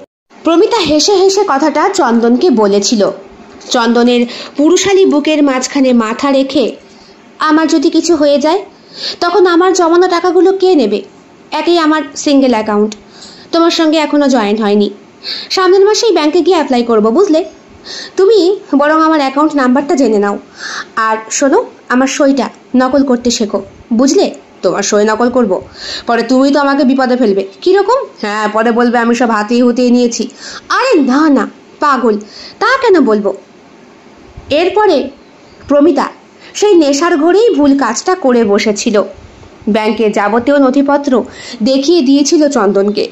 S1: প্রমিতা হেসে হেসে কথাটা চন্দনকে বলেছিল। চন্দনের পুরুষালী বুকের মাঝখানে মাথা রেখে, আমার যদি কিছু হয়ে যায় তখন আমার জমানো টাকাগুলো কে নেবে? একেই আমার সিঙ্গেল অ্যাকাউন্ট, তোমার সঙ্গে এখনো জয়েন হয়নি। সামনের মাসেই ব্যাংকে গিয়ে অ্যাপ্লাই করব, বুঝলে? তুমি বরং আমার অ্যাকাউন্ট নাম্বারটা জেনে নাও। আর শোনো, আমার সইটা নকল করতে শেখো, বুঝলে? তোমার সই নকল করব, পরে তুমি তো আমাকে বিপদে ফেলবে। কিরকম? হ্যাঁ, পরে বলবে আমি সব হাতিয়ে হুতিয়ে নিয়েছি। আরে না না, পাগল, তা কেন বলবো? এরপরে প্রমিতা সেই নেশার ঘরেই ভুল কাজটা করে বসেছিল। ব্যাংকের যাবতীয় নথিপত্র দেখিয়ে দিয়েছিল চন্দনকে।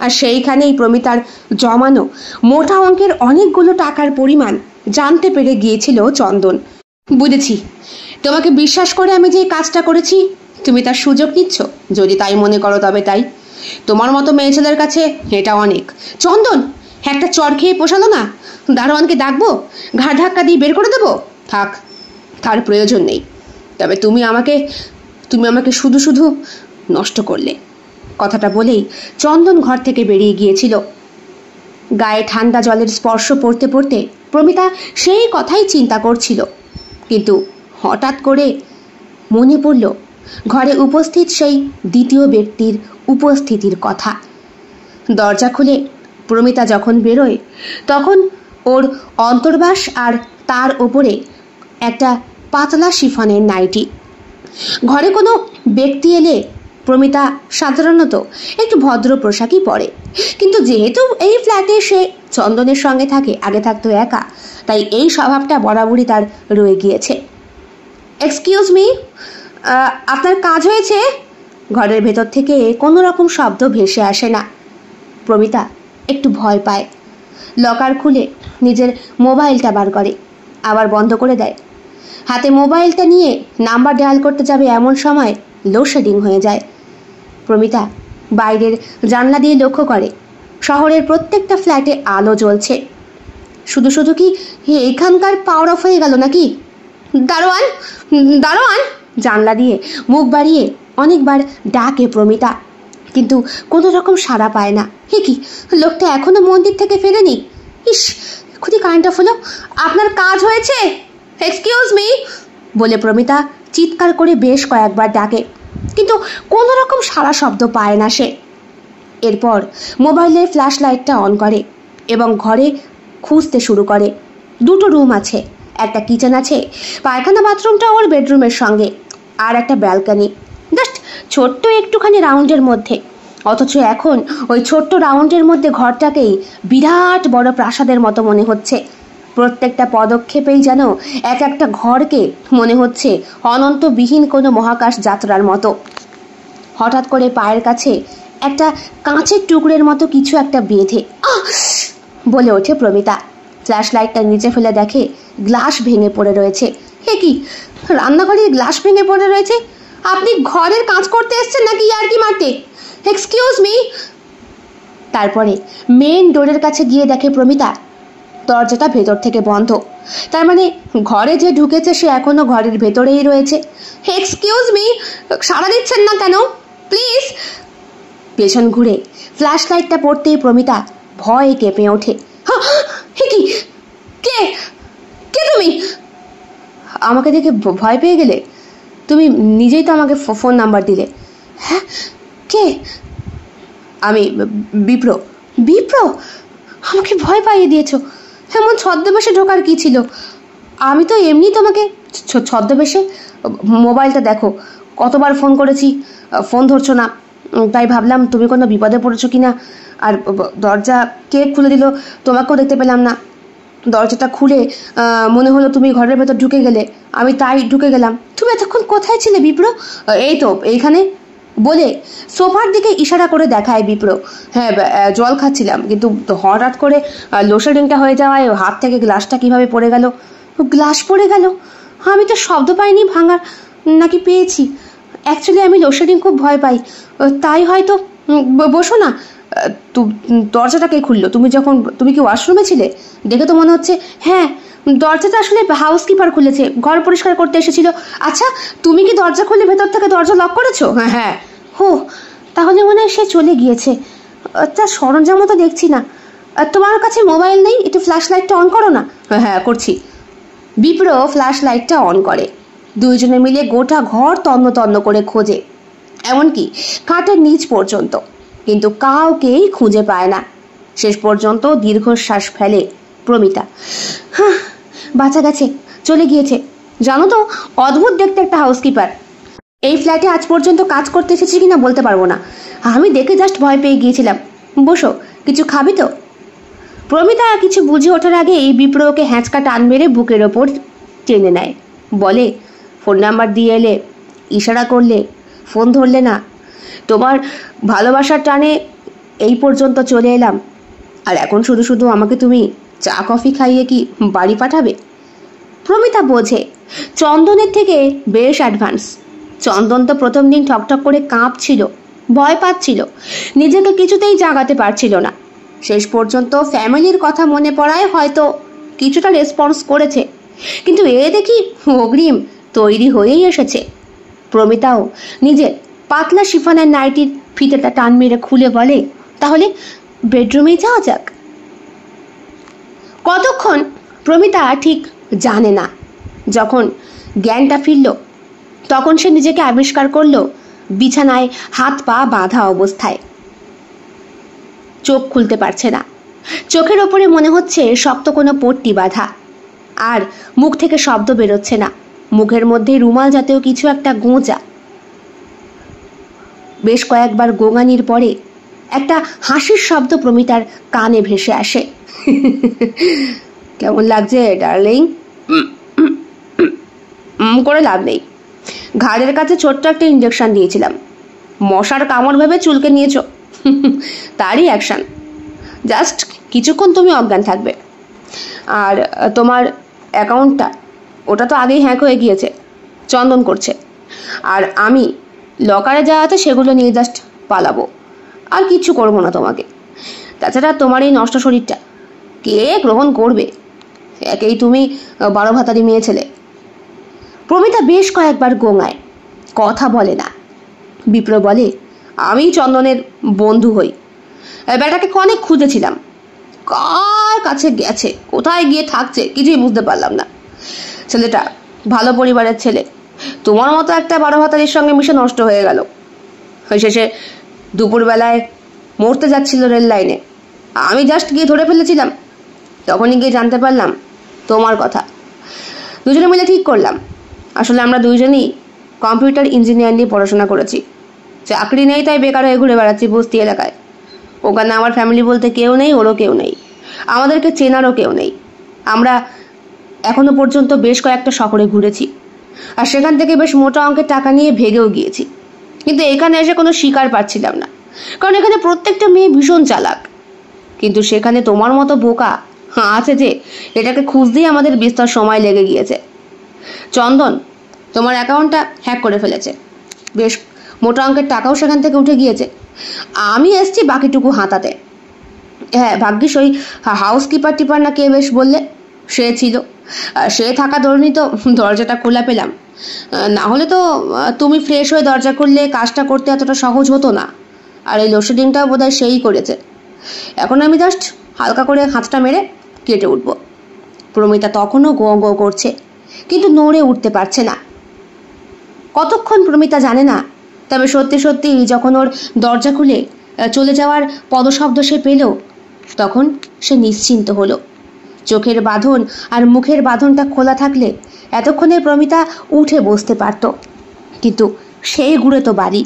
S1: আর সেইখানেই প্রমিতার জমানো মোটা অঙ্কের অনেকগুলো টাকার পরিমাণ জানতে পেরে গিয়েছিল চন্দন। বুঝেছি, তোমাকে বিশ্বাস করে আমি যে কাজটা করেছি তুমি তার সুযোগ নিচ্ছ। যদি তাই মনে করো তবে তাই। তোমার মতো মেয়ে ছেলের কাছে এটা অনেক। চন্দন, একটা চর খেয়ে পোষালো না? দারোয়ানকে ডাকবো? ঘাড় ধাক্কা দিয়ে বের করে দেবো? থাক, তার প্রয়োজন নেই। তবে তুমি আমাকে শুধু শুধু নষ্ট করলে। কথাটা বলেই চন্দন ঘর থেকে বেরিয়ে গিয়েছিল। গায়ে ঠান্ডা জলের স্পর্শ পড়তে পড়তে প্রমিতা সেই কথাই চিন্তা করছিল। কিন্তু হঠাৎ করে মনে পড়ল ঘরে উপস্থিত সেই দ্বিতীয় ব্যক্তির উপস্থিতির কথা। দরজা খুলে প্রমিতা যখন বেরোয় তখন ওর অন্তর্বাস আর তার ওপরে একটা পাতলা শিফনের নাইটি। ঘরে কোনো ব্যক্তি এলে প্রমিতা সাধারণত একটু ভদ্র পোশাকই পরে, কিন্তু যেহেতু এই ফ্ল্যাটে সে চন্দনের সঙ্গে থাকে, আগে থাকতো একা, তাই এই স্বভাবটা বরাবরই তার রয়ে গিয়েছে। এক্সকিউজ মি, আপনার কাজ হয়েছে? ঘরের ভেতর থেকে কোনো রকম শব্দ ভেসে আসে না। প্রমিতা একটু ভয় পায়। লকার খুলে নিজের মোবাইলটা বার করে, আবার বন্ধ করে দেয়। হাতে মোবাইলটা নিয়ে নাম্বার ডায়াল করতে যাবে এমন সময় লোডশেডিং হয়ে যায়। প্রমিতা বাইরের জানলা দিয়ে লক্ষ্য করে শহরের প্রত্যেকটা ফ্ল্যাটে আলো জ্বলছে। শুধু শুধু কি এখানকার পাওয়ার অফ হয়ে গেল নাকি? দারোয়ান, দারোয়ান! জানলা দিয়ে মুখ বাড়িয়ে অনেকবার ডাকে প্রমিতা, কিন্তু কোনো রকম সাড়া পায় না। হে কি, লোকটা এখনো মন্দির থেকে ফেরেনি? ইস, খুবই কাইন্ড অফ হলো। আপনার কাজ হয়েছে? এক্সকিউজ মি বলে প্রমিতা চিৎকার করে বেশ কয়েকবার ডাকে, কিন্তু কোনো রকম সারা শব্দ পায় না সে। এরপর মোবাইলের ফ্ল্যাশ লাইটটা অন করে এবং ঘরে খুঁজতে শুরু করে। 2টো রুম আছে, একটা কিচেন আছে, পায়খানা বাথরুমটা ওর বেডরুমের সঙ্গে, আর একটা ব্যালকনি, জাস্ট ছোট্ট একটুখানি রাউন্ডের মধ্যে। অথচ এখন ওই ছোট্ট রাউন্ডের মধ্যে ঘরটাকেই বিরাট বড় প্রাসাদের মতো মনে হচ্ছে। প্রত্যেকটা পদক্ষেপেই যেন এক একটা ঘরকে মনে হচ্ছে অনন্তবিহীন কোনো মহাকাশ যাত্রার মতো। হঠাৎ করে পায়ের কাছে একটা কাঁচের টুকরের মতো কিছু একটা বেঁধে বলে ওঠে প্রমিতা। ফ্ল্যাশ লাইটটা নিচে ফেলে দেখে গ্লাস ভেঙে পড়ে রয়েছে। হে কি, রান্নাঘরের গ্লাস ভেঙে পড়ে রয়েছে? আপনি ঘরের কাজ করতে এসছেন নাকি ইয়ার্কি মারতে? Excuse me. তারপরে মেন ডোরের কাছে গিয়ে দেখে প্রমিতা দরজাটা ভেতর থেকে বন্ধ। তার মানে ঘরে যে ঢুকেছে সে এখনো ঘরের ভেতরেই রয়েছে। এক্সকিউজ মি, সাড়া দিচ্ছেন না কেন? প্লিজ। পেছন ঘুরে ফ্ল্যাশ লাইটটা পড়তেই প্রমিতা ভয়ে কেঁপে ওঠে। কি, কে কে তুমি? আমাকে দেখে ভয় পেয়ে গেলে? তুমি নিজেই তো আমাকে ফোন নাম্বার দিলে। হ্যাঁ, কে? আমি বিপ্র। বিপ্র? আমাকে ভয় পাইয়ে দিয়েছ? এমন ছদ্মবেশে ঢোকার কি ছিল? আমি তো এমনি তোমাকে ছদ্মবেশে। মোবাইলটা দেখো, কতবার ফোন করেছি, ফোন ধরছো না, তাই ভাবলাম তুমি কোনো বিপদে পড়েছো কিনা। আর দরজা কে খুলে দিল তোমাকেও দেখতে পেলাম না। দরজাটা খুলে মনে হলো তুমি ঘরের ভেতর ঢুকে গেলে, আমি তাই ঢুকে গেলাম। তুমি এতক্ষণ কোথায় ছিলে বিপ্র? এই তো এইখানে বলে সোফার দিকে ইশারা করে দেখায় বিপ্র। হ্যাঁ, জল খাচ্ছিলাম, কিন্তু হঠাৎ করে লোডশেডিংটা হয়ে যাওয়ায় হাত থেকে গ্লাসটা কিভাবে পড়ে গেল। গ্লাস পড়ে গেল? আমি তো শব্দ পাইনি ভাঙার, নাকি পেয়েছি? অ্যাকচুয়ালি আমি লোডশেডিং খুব ভয় পাই, তাই হয়তো। বসো না। দরজাটা কে খুললো? তুমি কি ওয়াশরুমে ছিলে? দেখে তো মনে হচ্ছে। হ্যাঁ, দরজাটা আসলে হাউসকিপার খুলেছে, ঘর পরিষ্কার করতে এসেছিল। আচ্ছা, তুমি কি দরজা খুলে ভেতর থেকে দরজা লক করেছো? হ্যাঁ। হো, তাহলে মনে হয় সে চলে গিয়েছে। তার সরঞ্জামও তো দেখছি না। তোমার কাছে মোবাইল নেই? একটু ফ্ল্যাশ লাইটটা অন করো না। হ্যাঁ, করছি। বিপ্র ফ্ল্যাশ লাইটটা অন করে। দুইজনে মিলে গোটা ঘর তন্ন তন্ন করে খোঁজে, এমনকি খাটের নিচ পর্যন্ত, কিন্তু কাউকেই খুঁজে পায় না। শেষ পর্যন্ত দীর্ঘশ্বাস ফেলে প্রমিতা। হ্যাঁ, বাঁচা গেছে, চলে গিয়েছে। জানো তো, অদ্ভুত দেখতে একটা হাউসকিপার। এই ফ্ল্যাটে আজ পর্যন্ত কাজ করতে এসেছি কিনা বলতে পারবো না। আমি দেখে জাস্ট ভয় পেয়ে গিয়েছিলাম। বসো, কিছু খাবি তো? প্রমিতা কিছু বুঝে ওঠার আগেই বিপ্র ওকে হ্যাঁচকা টান মেরে বুকের ওপর টেনে নেয়। বলে, ফোন নাম্বার দিয়ে এলে, ইশারা করলে, ফোন ধরলে না। তোমার ভালোবাসার টানে এই পর্যন্ত চলে এলাম, আর এখন শুধু শুধু আমাকে তুমি চা কফি খাইয়ে কি বাড়ি পাঠাবে? প্রমিতা বোঝে চন্দনের থেকে বেশ অ্যাডভান্স। চন্দন তো প্রথম দিন ঠকঠক করে কাঁপছিল, ভয় পাচ্ছিল, নিজেকে কিছুতেই জাগাতে পারছিল না। শেষ পর্যন্ত ফ্যামিলির কথা মনে পড়ায় হয়তো কিছুটা রেসপন্স করেছে, কিন্তু এ দেখি অগ্রিম তৈরি হয়েই এসেছে। প্রমিতাও নিজের পাতলা শিফনের নাইটির ফিতেটা টান মেরে খুলে বলে, তাহলে বেডরুমেই যাওয়া যাক। কতক্ষণ প্রমিতা ঠিক জানে না। যখন জ্ঞানটা ফিরল, তখন সে নিজেকে আবিষ্কার করলো বিছানায় হাত পা বাঁধা অবস্থায়। চোখ খুলতে পারছে না। চোখের ওপরে মনে হচ্ছে শক্ত কোনো পট্টি বাঁধা, আর মুখ থেকে শব্দ বেরোচ্ছে না। মুখের মধ্যে রুমাল জাতীয় কিছু একটা গোঁজা। বেশ কয়েকবার গোঙানির পরে একটা হাসির শব্দ প্রমিতার কানে ভেসে আসে। কেমন লাগছে ডার্লিং? করে লাভ নেই। ঘাড়ের কাছে ছোট্ট একটা ইঞ্জেকশন দিয়েছিলাম, মশার কামড় ভেবে চুলকে নিয়েছ, তারই অ্যাকশন। জাস্ট কিছুক্ষণ তুমি অজ্ঞান থাকবে। আর তোমার অ্যাকাউন্টটা, ওটা তো আগেই হ্যাক হয়ে গিয়েছে, চন্দন করছে। আর আমি লকারে যা আছে সেগুলো নিয়ে জাস্ট পালাবো, আর কিচ্ছু করবো না তোমাকে। তাছাড়া তোমার এই নষ্ট শরীরটা কে গ্রহণ করবে? একেই তুমি 12 ভাতারি মেয়ে ছেলে। প্রমিতা বেশ কয়েকবার গোঙায়, কথা বলে না। বিপ্র বলে, আমি চন্দনের বন্ধু হই। ব্যাটাকে অনেক খুঁজেছিলাম, কার কাছে গেছে, কোথায় গিয়ে থাকছে কিছুই বুঝতে পারলাম না। ছেলেটা ভালো পরিবারের ছেলে, তোমার মতো একটা 12 ভাতারির সঙ্গে মিশে নষ্ট হয়ে গেল। শেষে দুপুরবেলায় মরতে যাচ্ছিল রেল লাইনে, আমি জাস্ট গিয়ে ধরে ফেলেছিলাম। তখনই গিয়ে জানতে পারলাম তোমার কথা। দুজনে মিলে ঠিক করলাম, আসলে আমরা দুইজনই কম্পিউটার ইঞ্জিনিয়ার নিয়ে পড়াশোনা করেছি। চাকরি নেই তাই বেকার হয়ে ঘুরে বেড়াচ্ছি বস্তি এলাকায়। ওখানে আমার ফ্যামিলি বলতে কেউ নেই, ওরও কেউ নেই, আমাদেরকে চেনারও কেউ নেই। আমরা এখনো পর্যন্ত বেশ কয়েকটা শহরে ঘুরেছি, আর সেখান থেকে বেশ মোটা অঙ্কের টাকা নিয়ে ভেগেও গিয়েছি। কিন্তু এখানে এসে কোনো শিকার পাচ্ছিলাম না, কারণ এখানে প্রত্যেকটা মেয়ে ভীষণ চালাক। কিন্তু সেখানে তোমার মতো বোকা আছে যে এটাকে খুঁজতেই আমাদের বিস্তর সময় লেগে গিয়েছে। চন্দন তোমার অ্যাকাউন্টটা হ্যাক করে ফেলেছে, বেশ মোটা অঙ্কের টাকাও সেখান থেকে উঠে গিয়েছে। আমি এসছি বাকিটুকু হাতাতে। হ্যাঁ, ভাগ্যিস ওই হাউসকিপার টিপার না কে বেশ বললে, সে ছিল। সে থাকা ধরনই তো দরজাটা খোলা পেলাম, না হলে তো তুমি ফ্রেশ হয়ে দরজা খুললে কাজটা করতে এতটা সহজ হতো না। আর এই লোডশেডিংটাও বোধহয় সেই করেছে। এখন আমি জাস্ট হালকা করে হাতটা মেরে কেটে উঠব। প্রমিতা তখনও গো গো করছে, কিন্তু নড়ে উঠতে পারছে না। কতক্ষণ প্রমিতা জানে না, তবে সত্যি সত্যি যখন ওর দরজা খুলে চলে যাওয়ার পদশব্দ সে পেল, তখন সে নিশ্চিন্ত হলো। চোখের বাঁধন আর মুখের বাঁধনটা খোলা থাকলে এতক্ষণে প্রমিতা উঠে বসতে পারত, কিন্তু সেই ঘুরে তো বাড়ি।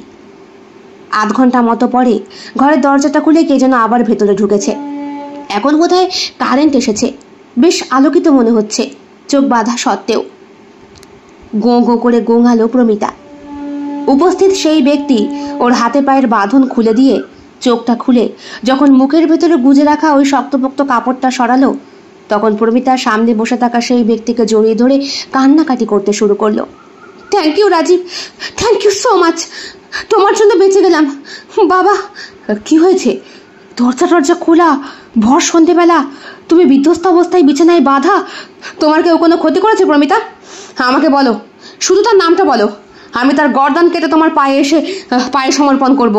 S1: আধ ঘন্টা মতো পরে ঘরের দরজাটা খুলে কে যেন আবার ভেতরে ঢুকেছে। এখন বোধহয় কারেন্ট এসেছে, বেশ আলোকিত মনে হচ্ছে চোখ বাঁধা সত্ত্বেও। গোঁ গোঁ করে গোঙালো প্রমিতা। উপস্থিত সেই ব্যক্তি ওর হাতে পায়ের বাঁধন খুলে দিয়ে চোখটা খুলে যখন মুখের ভেতরে গুজে রাখা ওই শক্তপোক্ত কাপড়টা সরালো, তখন প্রমিতার সামনে বসে থাকা সেই ব্যক্তিকে জড়িয়ে ধরে কান্নাকাটি করতে শুরু করলো। Thank you Rajib, thank you so much, তোমার জন্য বেঁচে গেলাম। বাবা, কি হয়েছে? দরজা টরজা খোলা, ভর সন্ধেবেলা, তুমি বিধ্বস্ত অবস্থায় বিছানায় বাঁধা। তোমার কেউ কোনো ক্ষতি করেছে প্রমিতা? আমাকে বলো, শুধু তার নামটা বলো, আমি তার গর্দান কেটে তোমার পায়ে এসে পায়ে সমর্পণ করব।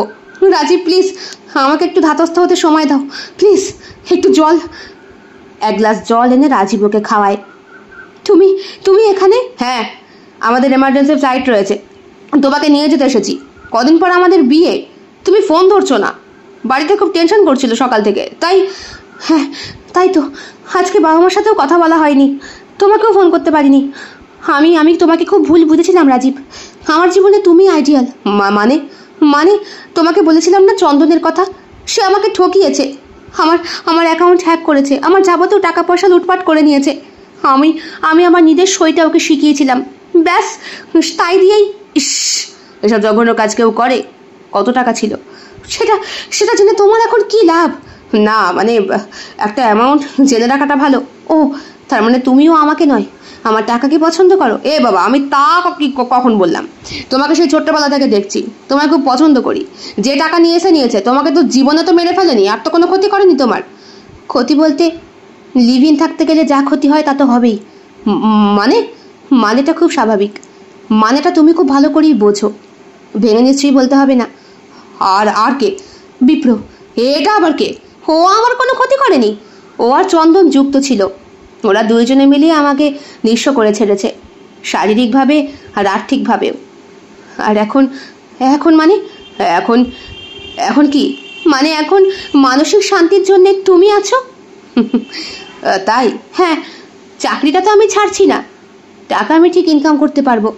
S1: রাজীব প্লিজ, আমাকে একটু ধাতস্থ হতে সময় দাও প্লিজ, একটু জল। এক গ্লাস জল এনে রাজীব ওকে খাওয়ায়। তুমি তুমি এখানে? হ্যাঁ, আমাদের এমার্জেন্সি ফ্লাইট রয়েছে, তোমাকে নিয়ে যেতে এসেছি। কদিন পর আমাদের বিয়ে, তুমি ফোন ধরছো না। বাড়িতে খুব টেনশন করছিল সকাল থেকে, তাই। হ্যাঁ তাই তো, আজকে বাবা মার সাথেও কথা বলা হয়নি, তোমাকেও ফোন করতে পারিনি। আমি তোমাকে খুব ভুল বুঝেছিলাম রাজীব, আমার জীবনে তুমি আইডিয়াল। মানে মানে তোমাকে বলেছিলাম না চন্দনের কথা, সে আমাকে ঠকিয়েছে, আমার অ্যাকাউন্ট হ্যাক করেছে, আমার যাবতীয় টাকা পয়সা লুটপাট করে নিয়েছে। আমি আমার নিজের সইটা ওকে শিখিয়েছিলাম, ব্যাস তাই দিয়েই। ইস, এসব জঘন্য কাজ কেউ করে? কত টাকা ছিল সেটা জেনে তোমার এখন কি লাভ? না মানে একটা অ্যামাউন্ট জেনে রাখাটা ভালো। ও, তার মানে তুমিও আমাকে নয়, আমার টাকাকে পছন্দ করো? এ বাবা, আমি তা কখন বললাম? তোমাকে সেই ছোট্টবেলা থেকে দেখছি, তোমায় খুব পছন্দ করি। যে টাকা নিয়েছে, তোমাকে তো জীবনে তো মেরে ফেলেনি, আর তো কোনো ক্ষতি করেনি তোমার। ক্ষতি বলতে লিভ ইন থাকতে গেলে যা ক্ষতি হয় তা তো হবেই। মানেটা খুব স্বাভাবিক, মানেটা তুমি খুব ভালো করেই বোঝো, ভেঙে নিশ্চয়ই বলতে হবে না। আর কে? বিপ্র। এটা আবার কে? ও আমার কোনো ক্ষতি করেনি, ও আর চন্দন যুক্ত ছিল, ওরা দুইজনে মিলিয়ে আমাকে নিঃস্ব করে ছেড়েছে, শারীরিকভাবে আর আর্থিকভাবেও। আর এখন মানে এখন কি মানে? এখন মানসিক শান্তির জন্য তুমি আছো। তাই? হ্যাঁ, চাকরিটা তো আমি ছাড়ছি না, টাকা আমি ঠিক ইনকাম করতে পারবো।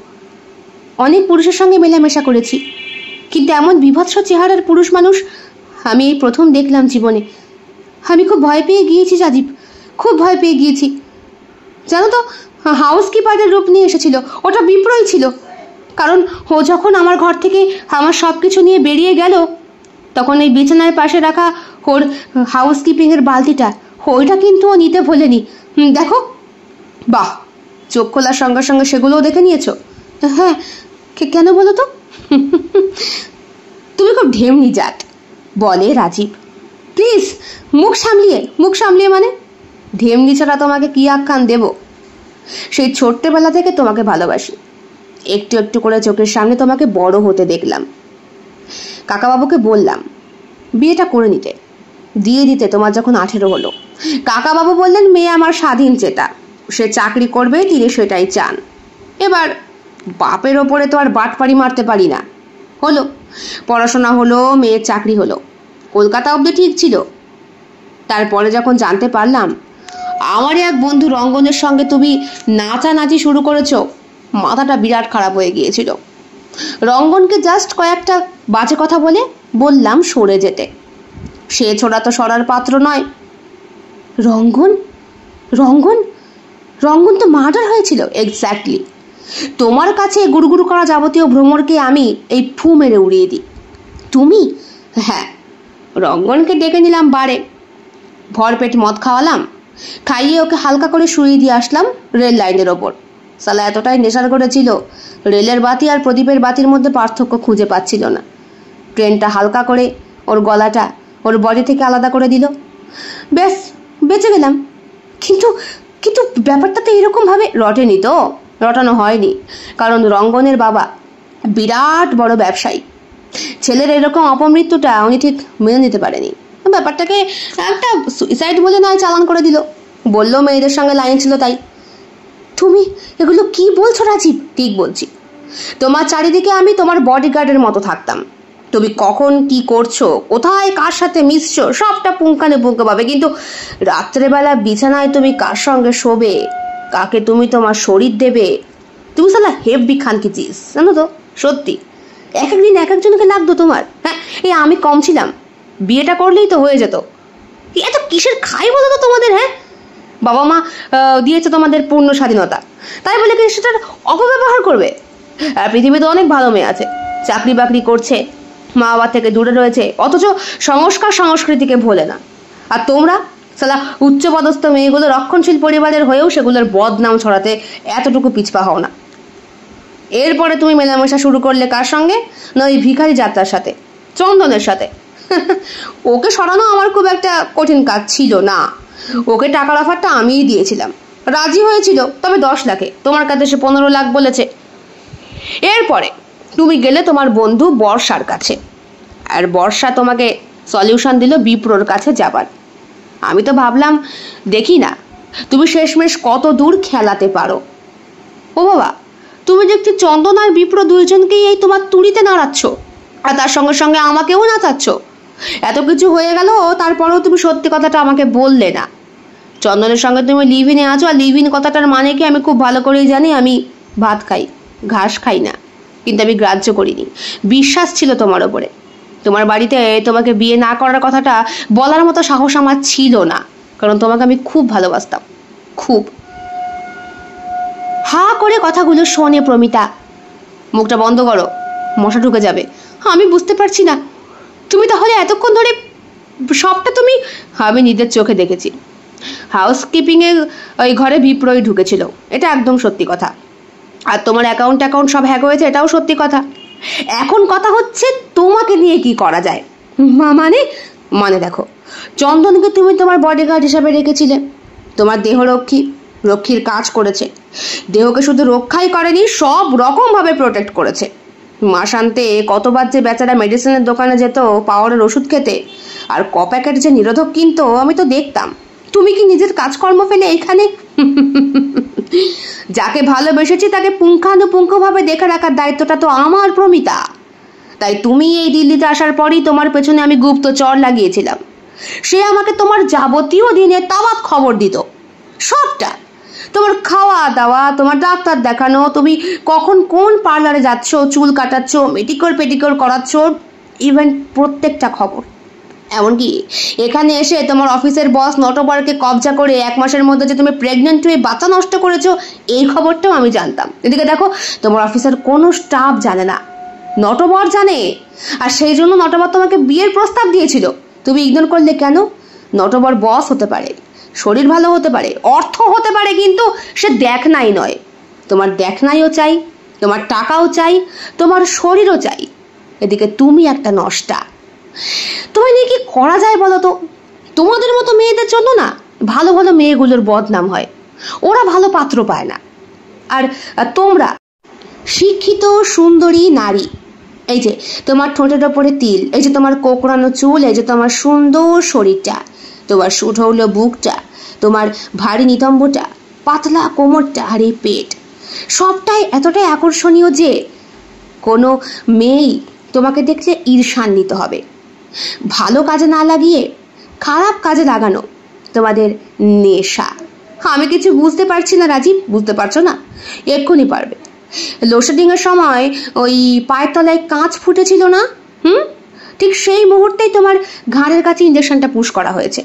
S1: অনেক পুরুষের সঙ্গে মেলামেশা করেছি, কিন্তু এমন বিভৎস চেহারার পুরুষ মানুষ আমি এই প্রথম দেখলাম জীবনে। আমি খুব ভয় পেয়ে গিয়েছি রাজীব, খুব ভয় পেয়ে গিয়েছি। জানো তো, হাউসকিপারের রূপ নিয়ে এসেছিল, ওটা বিপ্রই ছিল। কারণ ও যখন আমার ঘর থেকে আমার সব কিছু নিয়ে বেরিয়ে গেল, তখন ওই বিছানার পাশে রাখা ওর হাউসকিপিংয়ের বালতিটা, ওইটা কিন্তু ও নিতে ভোলেনি। দেখো। বাহ, চোখ খোলার সঙ্গে সঙ্গে সেগুলোও দেখে নিয়েছো? হ্যাঁ, কেন বলো তো? তুমি খুব ঢেমনি জাত, বলে রাজীব। প্লিজ মুখ সামলিয়ে মানে? ঢেমনি ছাড়া তোমাকে কি আখ্যান দেব? সেই ছোট্টবেলা থেকে তোমাকে ভালোবাসি, একটু একটু করে চোখের সামনে তোমাকে বড় হতে দেখলাম। কাকাবাবুকে বললাম বিয়েটা করে নিতে, দিয়ে দিতে তোমার যখন 18 হলো। কাকাবাবু বললেন মেয়ে আমার স্বাধীন চেতা, সে চাকরি করবে, তিনি সেটাই চান। এবার বাপের ওপরে তো আর বাটপাড়ি মারতে পারি না। হলো, পড়াশোনা হলো, মেয়ের চাকরি হলো, কলকাতা অবধি ঠিক ছিল। তারপরে যখন জানতে পারলাম আমার এক বন্ধু রঙ্গনের সঙ্গে তুমি নাচানাচি শুরু করেছো, মাথাটা বিরাট খারাপ হয়ে গিয়েছিল। রঙ্গনকে জাস্ট কয়েকটা বাজে কথা বলে বললাম সরে যেতে। সে ছোড়া তো সরার পাত্র নয়। রঙ্গন রঙ্গন রঙ্গন তো মার্ডার হয়েছিল। এক্স্যাক্টলি। তোমার কাছে গুড়গুড় করা যাবতীয় ভ্রমরকে আমি এই ফু মেরে উড়িয়ে দিই। তুমি? হ্যাঁ, রঙ্গনকে ডেকে নিলাম বারে, ভরপেট মদ খাওয়ালাম, খাইয়ে ওকে হালকা করে শুইয়ে দিয়ে আসলাম রেল লাইনের ওপর। সালা এতটাই নেশার করেছিল, রেলের বাতি আর প্রদীপের বাতির মধ্যে পার্থক্য খুঁজে পাচ্ছিল না। ট্রেনটা হালকা করে ওর গলাটা ওর বডি থেকে আলাদা করে দিল। ব্যাস, বেঁচে গেলাম। কিন্তু কিন্তু ব্যাপারটা তো এরকমভাবে রটেনি, তো রটানো হয়নি, কারণ রঙ্গনের বাবা বিরাট বড় ব্যবসায়ী। ছেলের এরকম অপমৃত্যুটা উনি ঠিক মেনে নিতে পারেনি। ব্যাপারটাকে একটা সুইসাইড বলে নয় চালান করে দিল। বললো মেয়েদের সঙ্গে লাইন ছিল তাই। তুমি এগুলো কি বলছো রাজীব? ঠিক বলছি। তোমার চারিদিকে আমি তোমার বডিগার্ডের মতো থাকতাম। তুমি কখন কি করছো, কোথায় কার সাথে মিশছো, সবটা পুঙ্খানুপুঙ্খ পাবে। কিন্তু রাত্রেবেলা বিছানায় তুমি কার সঙ্গে শোবে, কাকে তুমি তোমার শরীর দেবে, তুমি সালা হেভি খানকিচিস, জানো তো? সত্যি এক একদিন এক একজনকে লাগতো তোমার। হ্যাঁ, এই আমি কম ছিলাম, বিয়েটা করলেই তো হয়ে যেত। এত কিসের খাই বলো তো তোমাদের? হ্যাঁ, বাবা মা দিয়েছে তোমাদের পূর্ণ স্বাধীনতা, তাই বলে কি সেটার অপব্যবহার করবে? আর পৃথিবীতে অনেক ভালো মেয়ে আছে, চাকরি বাকরি করছে, মা বাবা থেকে দূরে রয়েছে, অথচ সংস্কার সংস্কৃতিকে ভোলে না। আর তোমরা সালা উচ্চপদস্থ মেয়েগুলো রক্ষণশীল পরিবারের হয়েও সেগুলোর বদনাম ছড়াতে এতটুকু পিছপা হও না। এরপরে তুমি মেলামেশা শুরু করলে কার সঙ্গে? না ওই ভিখারি যাত্রার সাথে, চন্দনের সাথে। ওকে সরানো আমার খুব একটা কঠিন কাজ ছিল না। ওকে টাকার অফারটা আমিই দিয়েছিলাম, রাজি হয়েছিল, তবে 10 লাখে। তোমার কাছে সে 15 লাখ বলেছে। এরপরে তুমি গেলে তোমার বন্ধু বর্ষার কাছে, আর বর্ষা তোমাকে সলিউশন দিল বিপ্রর কাছে যাবার। আমি তো ভাবলাম দেখি না তুমি শেষমেশ কত দূর খেলাতে পারো। ও বাবা, তুমি দেখছি চন্দন আর বিপ্র দুইজনকেই এই তোমার তুড়িতে নাড়াচ্ছ, আর তার সঙ্গে সঙ্গে আমাকেও নাচাচ্ছ। এত কিছু হয়ে গেল, তারপরেও তুমি সত্যি কথাটা আমাকে বললে না। চন্দনের সঙ্গে তুমি লিভ ইনে আছো, আর লিভ ইন কথাটার মানে কি আমি খুব ভালো করেই জানি। আমি ভাত খাই, ঘাস খাই না, কিন্তু আমি গ্রাহ্য করিনি। বিশ্বাস ছিল তোমার ওপরে। তোমার বাড়িতে তোমাকে বিয়ে না করার কথাটা বলার মতো সাহস আমার ছিল না, কারণ তোমাকে আমি খুব ভালোবাসতাম, খুব। হা করে কথাগুলো শোনে প্রমিতা। মুখটা বন্ধ করো, মশা ঢুকে যাবে। আমি বুঝতে পারছি না, তুমি তাহলে এতক্ষণ ধরে সবটা তুমি? আমি নিজের চোখে দেখেছি। হাউসকিপিংয়ে ওই ঘরে বিপ্রয় ঢুকেছিল, এটা একদম সত্যি কথা। আর তোমার অ্যাকাউন্ট সব হ্যাক হয়েছে, এটাও সত্যি কথা। এখন কথা হচ্ছে তোমাকে নিয়ে কি করা যায়। মানে দেখো, চন্দনকে তুমি তোমার বডিগার্ড হিসাবে রেখেছিলে, তোমার রক্ষীর কাজ করেছে। দেহকে শুধু রক্ষাই করেনি, সব রকমভাবে প্রোটেক্ট করেছে। মাসান্তে কতবার যে বেচারা মেডিসিনের দোকানে যেত পাওয়ারের ওষুধ খেতে, আর ক প্যাকেট যে নিরোধক কিনতো আমি তো দেখতাম। তুমি কি নিজের কাজকর্ম ফেলে এখানে? যাকে ভালোবেসেছি তাকে পুঙ্খানুপুঙ্খভাবে দেখে রাখার দায়িত্বটা তো আমার, প্রমিতা। তাই তুমি এই দিল্লিতে আসার পরই তোমার পেছনে আমি গুপ্তচর লাগিয়েছিলাম। সে আমাকে তোমার যাবতীয় দিনে তাওয়াত খবর দিত, সবটা। তোমার খাওয়া দাওয়া, তোমার ডাক্তার দেখানো, তুমি কখন কোন পার্লারে যাচ্ছ, চুল কাটাচ্ছ, পেটিকোর করাচ্ছ, ইভেন প্রত্যেকটা খবর। এমনকি এখানে এসে তোমার অফিসের বস নটবরকে কবজা করে 1 মাসের মধ্যে যে তুমি প্রেগনেন্ট হয়ে বাচ্চা নষ্ট করেছো, এই খবরটাও আমি জানতাম। এদিকে দেখো, তোমার অফিসের কোনো স্টাফ জানে না, নটবর জানে। আর সেই জন্য নটবর তোমাকে বিয়ের প্রস্তাব দিয়েছিল, তুমি ইগনোর করলে কেন? নটবর বস হতে পারে, শরীর ভালো হতে পারে, অর্থ হতে পারে, কিন্তু সে দেখনাই নয়। তোমার দেখনাইও চাই, তোমার টাকাও চাই, তোমার শরীরও চাই। এদিকে তুমি একটা নষ্টা। তুমি নিয়ে কি করা যায় বলো তো? তোমাদের মতো মেয়েদের জন্য না ভালো ভালো মেয়েগুলোর বদনাম হয়, ওরা ভালো পাত্র পায় না। আর তোমরা শিক্ষিত সুন্দরী নারী, এই যে তোমার ঠোঁটের ওপরে তিল, এই যে তোমার কোকড়ানো চুল, এই যে তোমার সুন্দর শরীরটা, তোমার সুঠৌল বুকটা, তোমার ভারী নিতম্বটা, পাতলা কোমরটা, আর এই পেট, সবটাই এতটাই আকর্ষণীয় যে কোনো মেয়েই তোমাকে দেখলে ঈর্ষান্বিত হবে। ভালো কাজে না লাগিয়ে খারাপ কাজে লাগানো তোমাদের নেশা। আমি কিছু বুঝতে পারছি না রাজীব। বুঝতে পারছো না? এক্ষুনি পারবে। লোডশেডিং এর সময় ওই পায়ের তলায় কাঁচ ফুটেছিল না? ঠিক সেই মুহূর্তেই তোমার ঘাড়ের কাছে ইঞ্জেকশনটা পুশ করা হয়েছে।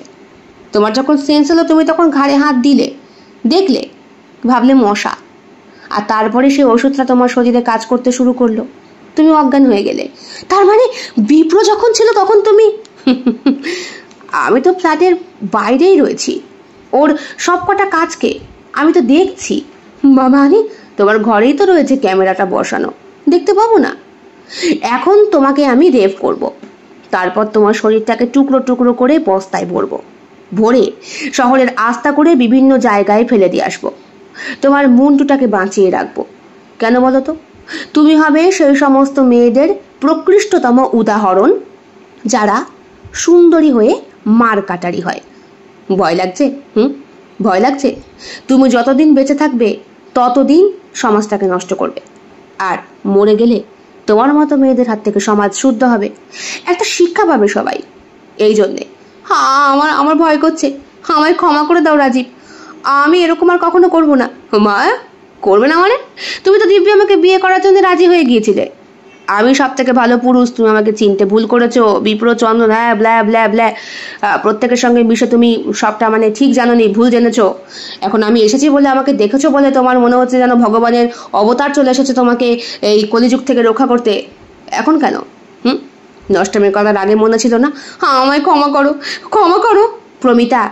S1: তোমার যখন সেন্স হলো তুমি তখন ঘাড়ে হাত দিলে, দেখলে, ভাবলে মশা, আর তারপরে সেই ওষুধটা তোমার শরীরে কাজ করতে শুরু করলো, তুমি অজ্ঞান হয়ে গেলে। তার মানে বিপ্র যখন ছিল তখন তুমি আমি তো ফ্ল্যাটের বাইরেই রয়েছি, ওর সব কটা কাজকে আমি তো দেখছি। মানে তোমার ঘরেই তো রয়েছে ক্যামেরাটা বসানো, দেখতে পাবো না? এখন তোমাকে আমি রেপ করব, তারপর তোমার শরীরটাকে টুকরো টুকরো করে বস্তায় ভরবো, ভরে শহরের আস্তা করে বিভিন্ন জায়গায় ফেলে দিয়ে আসবো। তোমার মুন্ডুটাকে বাঁচিয়ে রাখবো। কেন বলো তো? তুমি হবে সেই সমস্ত মেয়েদের প্রকৃষ্টতম উদাহরণ যারা সুন্দরী হয়ে মার কাটারি হয়। ভয় লাগছে? ভয় লাগছে? তুমি যতদিন বেঁচে থাকবে ততদিন সমাজটাকে নষ্ট করবে, আর মরে গেলে তোমার মতো মেয়েদের হাত থেকে সমাজ শুদ্ধ হবে, একটা শিক্ষা পাবে সবাই। এই জন্যে আমার ভয় করছে। আমায় ক্ষমা করে দাও রাজীব, আমি এরকম আর কখনো করবো না। মা, করবে না মানে? তুমি তো দিব্যি আমাকে বিয়ে করার জন্য রাজি হয়ে গিয়েছিলে। আমি সব থেকে ভালো পুরুষ, তুমি আমাকে চিনতে ভুল করেছো। বিপ্র, চন্দন, হ্যাঁ ব্ল্যা ব্ল্যা ব্ল্যা, প্রত্যেকের সঙ্গে মিশে তুমি সবটা মানে ঠিক জানোনি, ভুল জেনেছো। এখন আমি এসেছি বলে, আমাকে দেখেছো বলে তোমার মনে হচ্ছে যেন ভগবানের অবতার চলে এসেছে তোমাকে এই কলিযুগ থেকে রক্ষা করতে। এখন কেন? নষ্টমের কথা আগে মনে ছিল না? আমায় ক্ষমা করো, ক্ষমা করো। প্রমিতা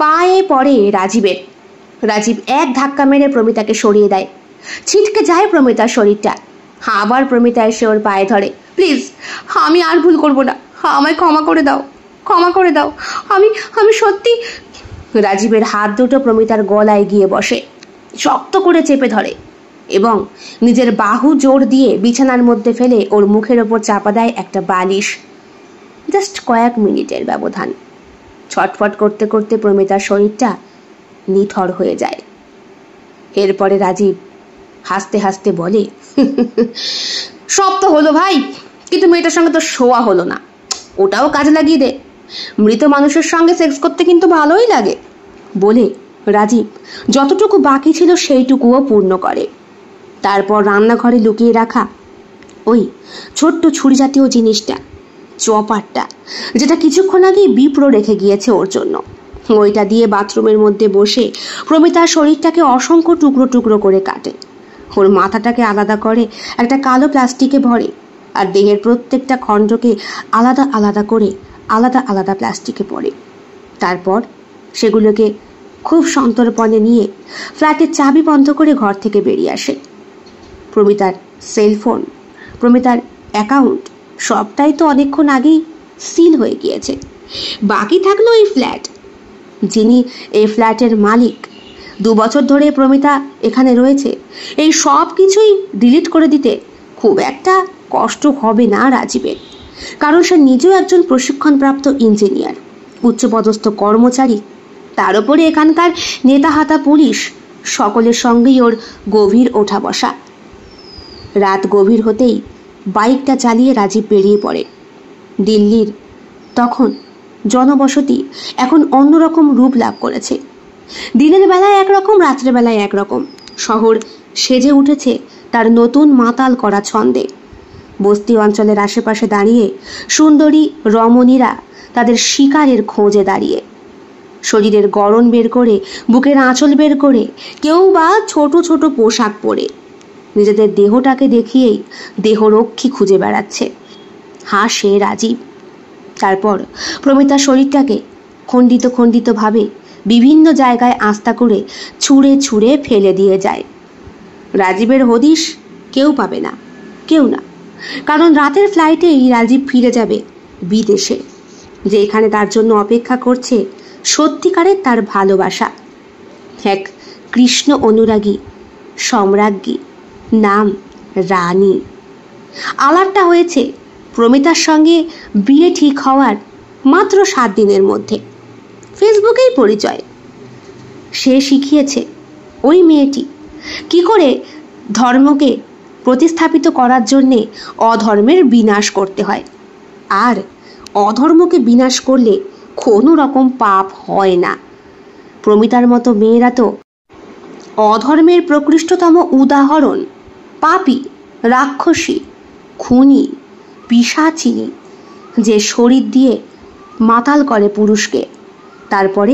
S1: পায়ে পড়ে রাজীবের। রাজীব এক ধাক্কা মেরে প্রমিতাকে সরিয়ে দেয়। ছিটকে যায় প্রমিতার শরীরটা। আবার প্রমিতা এসে ওর পায়ে ধরে। প্লিজ, আমি আর ভুল করবো না, আমায় ক্ষমা করে দাও, ক্ষমা করে দাও। আমি সত্যি। রাজীবের হাত দুটো প্রমিতার গলায় গিয়ে বসে, শক্ত করে চেপে ধরে এবং নিজের বাহু জোর দিয়ে বিছানার মধ্যে ফেলে ওর মুখের ওপর চাপা দেয় একটা বালিশ। জাস্ট কয়েক মিনিটের ব্যবধান। ছটফট করতে করতে প্রমিতার শরীরটা নিথর হয়ে যায়। এরপরে রাজীব হাসতে হাসতে বলে, সব তো হলো ভাই, কিন্তু মেয়েটার সঙ্গে তো শোয়া হলো না। ওটাও কাজে লাগিয়ে দে, মৃত মানুষের সঙ্গে সেক্স করতে কিন্তু ভালোই লাগে। বলে রাজীব যতটুকু বাকি ছিল সেইটুকুও পূর্ণ করে। তারপর রান্নাঘরে লুকিয়ে রাখা ওই ছোট্ট ছুরি জাতীয় জিনিসটা, চপারটা, যেটা কিছুক্ষণ আগেই বিপ্র রেখে গিয়েছে ওর জন্য, ওইটা দিয়ে বাথরুমের মধ্যে বসে প্রমিতার শরীরটাকে অসংখ্য টুকরো টুকরো করে কাটে। ওর মাথাটাকে আলাদা করে একটা কালো প্লাস্টিকে ভরে, আর দেহের প্রত্যেকটা খণ্ডকে আলাদা আলাদা করে আলাদা আলাদা প্লাস্টিকে পড়ে। তারপর সেগুলোকে খুব সন্তর্পণে নিয়ে ফ্ল্যাটের চাবি বন্ধ করে ঘর থেকে বেরিয়ে আসে। প্রমিতার সেলফোন, প্রমিতার অ্যাকাউন্ট সবটাই তো অনেকক্ষণ আগেই সিল হয়ে গিয়েছে। বাকি থাকলো এই ফ্ল্যাট। যিনি এই ফ্ল্যাটের মালিক, 2 বছর ধরে প্রমিতা এখানে রয়েছে, এই সব কিছুই ডিলিট করে দিতে খুব একটা কষ্ট হবে না রাজীবের, কারণ সে নিজেও একজন প্রশিক্ষণপ্রাপ্ত ইঞ্জিনিয়ার, উচ্চপদস্থ কর্মচারী। তার উপরে এখানকার নেতা হাতা পুলিশ, সকলের সঙ্গেই ওর গভীর ওঠা বসা। রাত গভীর হতেই বাইকটা চালিয়ে রাজীব বেরিয়ে পড়ে। দিল্লির তখন জনবসতি এখন অন্যরকম রূপ লাভ করেছে। দিনের বেলায় একরকম, রাত্রে বেলায় একরকম। শহর সেজে উঠেছে তার নতুন মাতাল করা ছন্দে। বস্তি অঞ্চলের আশেপাশে দাঁড়িয়ে সুন্দরী রমণীরা তাদের শিকারের খোঁজে দাঁড়িয়ে, শরীরের গড়ন বের করে, বুকের আঁচল বের করে, কেউ বা ছোট ছোট পোশাক পরে নিজেদের দেহটাকে দেখিয়েই দেহরক্ষী খুঁজে বেড়াচ্ছে। হাসে রাজীব। তারপর প্রমিতার শরীরটাকে খণ্ডিত খণ্ডিত ভাবে বিভিন্ন জায়গায় আস্তা করে ছুঁড়ে ছুঁড়ে ফেলে দিয়ে যায়। রাজীবের হদিশ কেউ পাবে না, কেউ না, কারণ রাতের ফ্লাইটেই রাজীব ফিরে যাবে বিদেশে, যেখানে তার জন্য অপেক্ষা করছে সত্যিকারের তার ভালোবাসা, এক কৃষ্ণ অনুরাগী সম্রাজ্ঞী, নাম রানী। আলাপটা হয়েছে প্রমিতার সঙ্গে বিয়ে ঠিক হওয়ার মাত্র 7 দিনের মধ্যে। ফেসবুকেই পরিচয়। সে শিখিয়েছে ওই মেয়েটি কি করে ধর্মকে প্রতিস্থাপিত করার জন্যে অধর্মের বিনাশ করতে হয়, আর অধর্মকে বিনাশ করলে কোনো রকম পাপ হয় না। প্রমিতার মতো মেয়েরা তো অধর্মের প্রকৃষ্টতম উদাহরণ। পাপী, রাক্ষসী, খুনি, পিশাচিনী, যে শরীর দিয়ে মাতাল করে পুরুষকে, তারপরে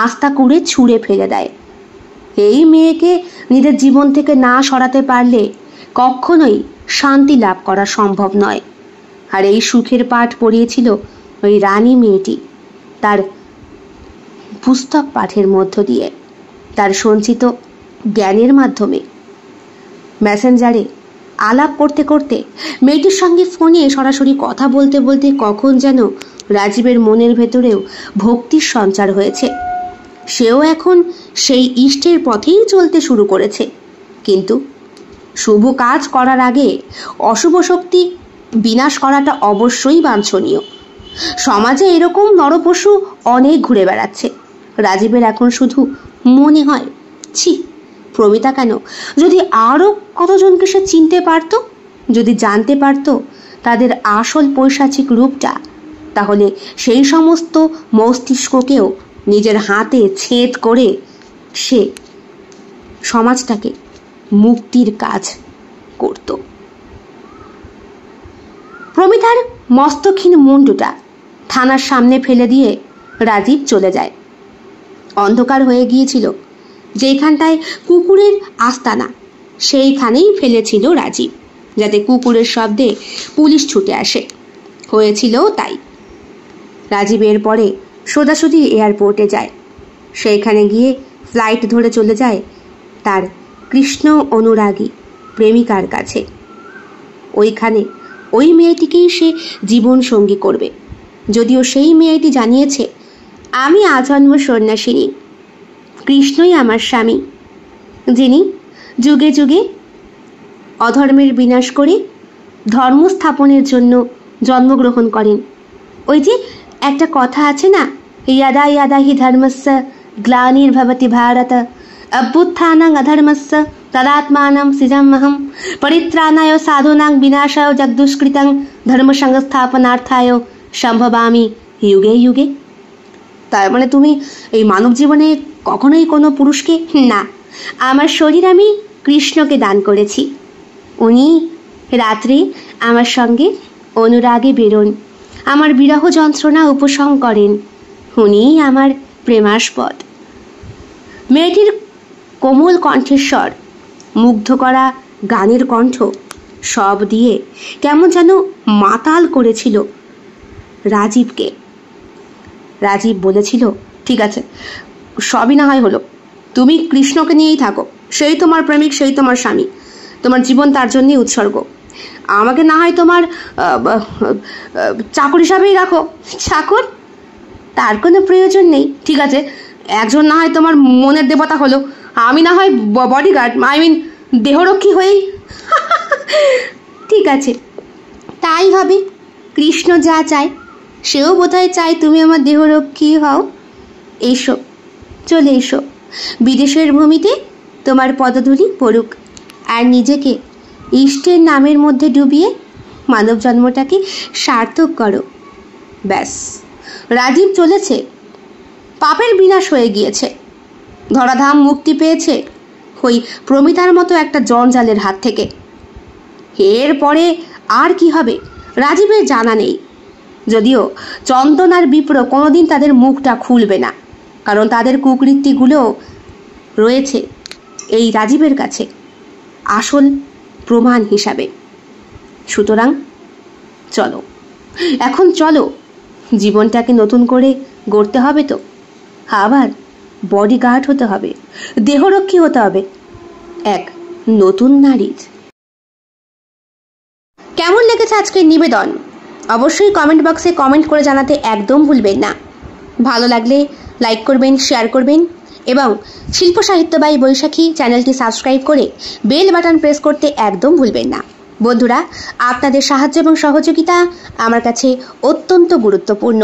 S1: আস্থা করে ছুঁড়ে ফেলে দেয়। এই মেয়েকে নিজের জীবন থেকে না সরাতে পারলে কখনোই শান্তি লাভ করা সম্ভব নয়। আর এই সুখের পাঠ পড়িয়েছিল ওই রানী মেয়েটি তার পুস্তক পাঠের মধ্য দিয়ে, তার সঞ্চিত জ্ঞানের মাধ্যমে। মেসেঞ্জারে আলাপ করতে করতে, মেয়েটির সঙ্গে ফোনে সরাসরি কথা বলতে বলতে কখন যেন রাজীবের মনের ভেতরেও ভক্তির সঞ্চার হয়েছে। সেও এখন সেই ইষ্টের পথেই চলতে শুরু করেছে। কিন্তু শুভ কাজ করার আগে অশুভ শক্তি বিনাশ করাটা অবশ্যই বাঞ্ছনীয়। সমাজে এরকম নরপশু অনেক ঘুরে বেড়াচ্ছে। রাজীবের এখন শুধু মনে হয়, ছি, প্রমিতা কেন, যদি আরও কতজনকে সে চিনতে পারত, যদি জানতে পারত তাদের আসল পৈশাচিক রূপটা, তাহলে সেই সমস্ত মস্তিষ্ককেও নিজের হাতে ছেদ করে সে সমাজটাকে মুক্তির কাজ করত। প্রমিতার মস্তক্ষীণ মুন্ডুটা থানার সামনে ফেলে দিয়ে রাজীব চলে যায়। অন্ধকার হয়ে গিয়েছিল। যেখানটায় কুকুরের আস্তানা, সেইখানেই ফেলেছিল রাজীব, যাতে কুকুরের শব্দে পুলিশ ছুটে আসে। হয়েছিল তাই। রাজীব এরপরে সোজাসুজি এয়ারপোর্টে যায়। সেইখানে গিয়ে ফ্লাইট ধরে চলে যায় তার কৃষ্ণ অনুরাগী প্রেমিকার কাছে। ওইখানে ওই মেয়েটিকেই সে জীবন সঙ্গী করবে। যদিও সেই মেয়েটি জানিয়েছে, আমি আজন্ম সন্ন্যাসিনী, কৃষ্ণই আমার স্বামী, যিনি যুগে যুগে অধর্মের বিনাশ করে ধর্ম স্থাপনের জন্য জন্মগ্রহণ করেন। ওই যে একটা কথা আছে না, ইয়াদা ইয়াদা হি ধর্মস্য গ্লানির্ভবতি ভারত অভ্যুত্থানাং অধর্মস্য তদাত্মানাং সৃজাম্যহম পরিত্রাণায় সাধুনাং বিনাশায় জগদুষ্কৃতং ধর্ম সংস্থাপনার্থায় সম্ভবামি যুগে যুগে। তার মানে তুমি এই মানব জীবনে কখনোই কোনো পুরুষকে, না, আমার শরীর আমি কৃষ্ণকে দান করেছি। উনি রাত্রে আমার সঙ্গে অনুরাগে বেরোন, আমার বিরহ যন্ত্রণা উপশম করেন, উনিই আমার প্রেমাস্পদ। মেয়েটির কোমল কণ্ঠেশ্বর, মুগ্ধ করা গানের কণ্ঠ, সব দিয়ে কেমন যেন মাতাল করেছিল রাজীবকে। রাজীব বলেছিল, ঠিক আছে, সবই না হয় হলো, তুমি কৃষ্ণকে নিয়েই থাকো, সেই তোমার প্রেমিক, সেই তোমার স্বামী, তোমার জীবন তার জন্যই উৎসর্গ। আমাকে না হয় তোমার চাকর হিসাবেই রাখো। চাকর? তার কোনো প্রয়োজন নেই। ঠিক আছে, একজন না হয় তোমার মনের দেবতা হলো, আমি না হয় বডিগার্ড, আই মিন দেহরক্ষী হয়েই। ঠিক আছে, তাই হবে। কৃষ্ণ যা চায়, সেও বোধহয় চায় তুমি আমার দেহরক্ষী হও। এসো, চলে এসো, বিদেশের ভূমিতে তোমার পদধূলি পড়ুক, আর নিজেকে ইষ্টের নামের মধ্যে ডুবিয়ে মানব জন্মটাকে সার্থক করো। ব্যাস, রাজীব চলেছে, পাপের বিনাশ হয়ে গিয়েছে, ধরাধাম মুক্তি পেয়েছে ওই প্রমিতার মতো একটা জঞ্জালের হাত থেকে। এরপরে আর কি হবে রাজীবের জানা নেই। যদিও চন্দন আর বিপ্র কোনোদিন তাদের মুখটা খুলবে না, কারণ তাদের কুকৃত্যগুলো রয়েছে এই রাজীবের কাছে আসল প্রমাণ হিসাবে। সুতরাং চলো, এখন চলো, জীবনটাকে নতুন করে গড়তে হবে তো, আবার বডিগার্ড হতে হবে, দেহরক্ষী হতে হবে এক নতুন নারীর। কেমন লেগেছে আজকের নিবেদন অবশ্যই কমেন্ট বক্সে কমেন্ট করে জানাতে একদম ভুলবেন না। ভালো লাগলে লাইক করবেন, শেয়ার করবেন এবং শিল্প সাহিত্য বাই বৈশাখী চ্যানেলটি সাবস্ক্রাইব করে বেল বাটন প্রেস করতে একদম ভুলবেন না। বন্ধুরা, আপনাদের সাহায্য এবং সহযোগিতা আমার কাছে অত্যন্ত গুরুত্বপূর্ণ।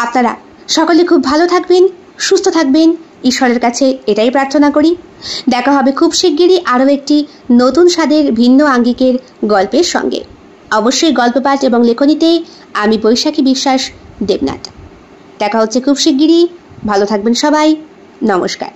S1: আপনারা সকলে খুব ভালো থাকবেন, সুস্থ থাকবেন, ঈশ্বরের কাছে এটাই প্রার্থনা করি। দেখা হবে খুব শিগগিরই আরও একটি নতুন স্বাদের ভিন্ন আঙ্গিকের গল্পের সঙ্গে। অবশ্যই গল্প পাঠ এবং লেখনীতে আমি বৈশাখী বিশ্বাস দেবনাথ। দেখা হচ্ছে খুব শিগগিরই। ভালো থাকবেন সবাই। নমস্কার।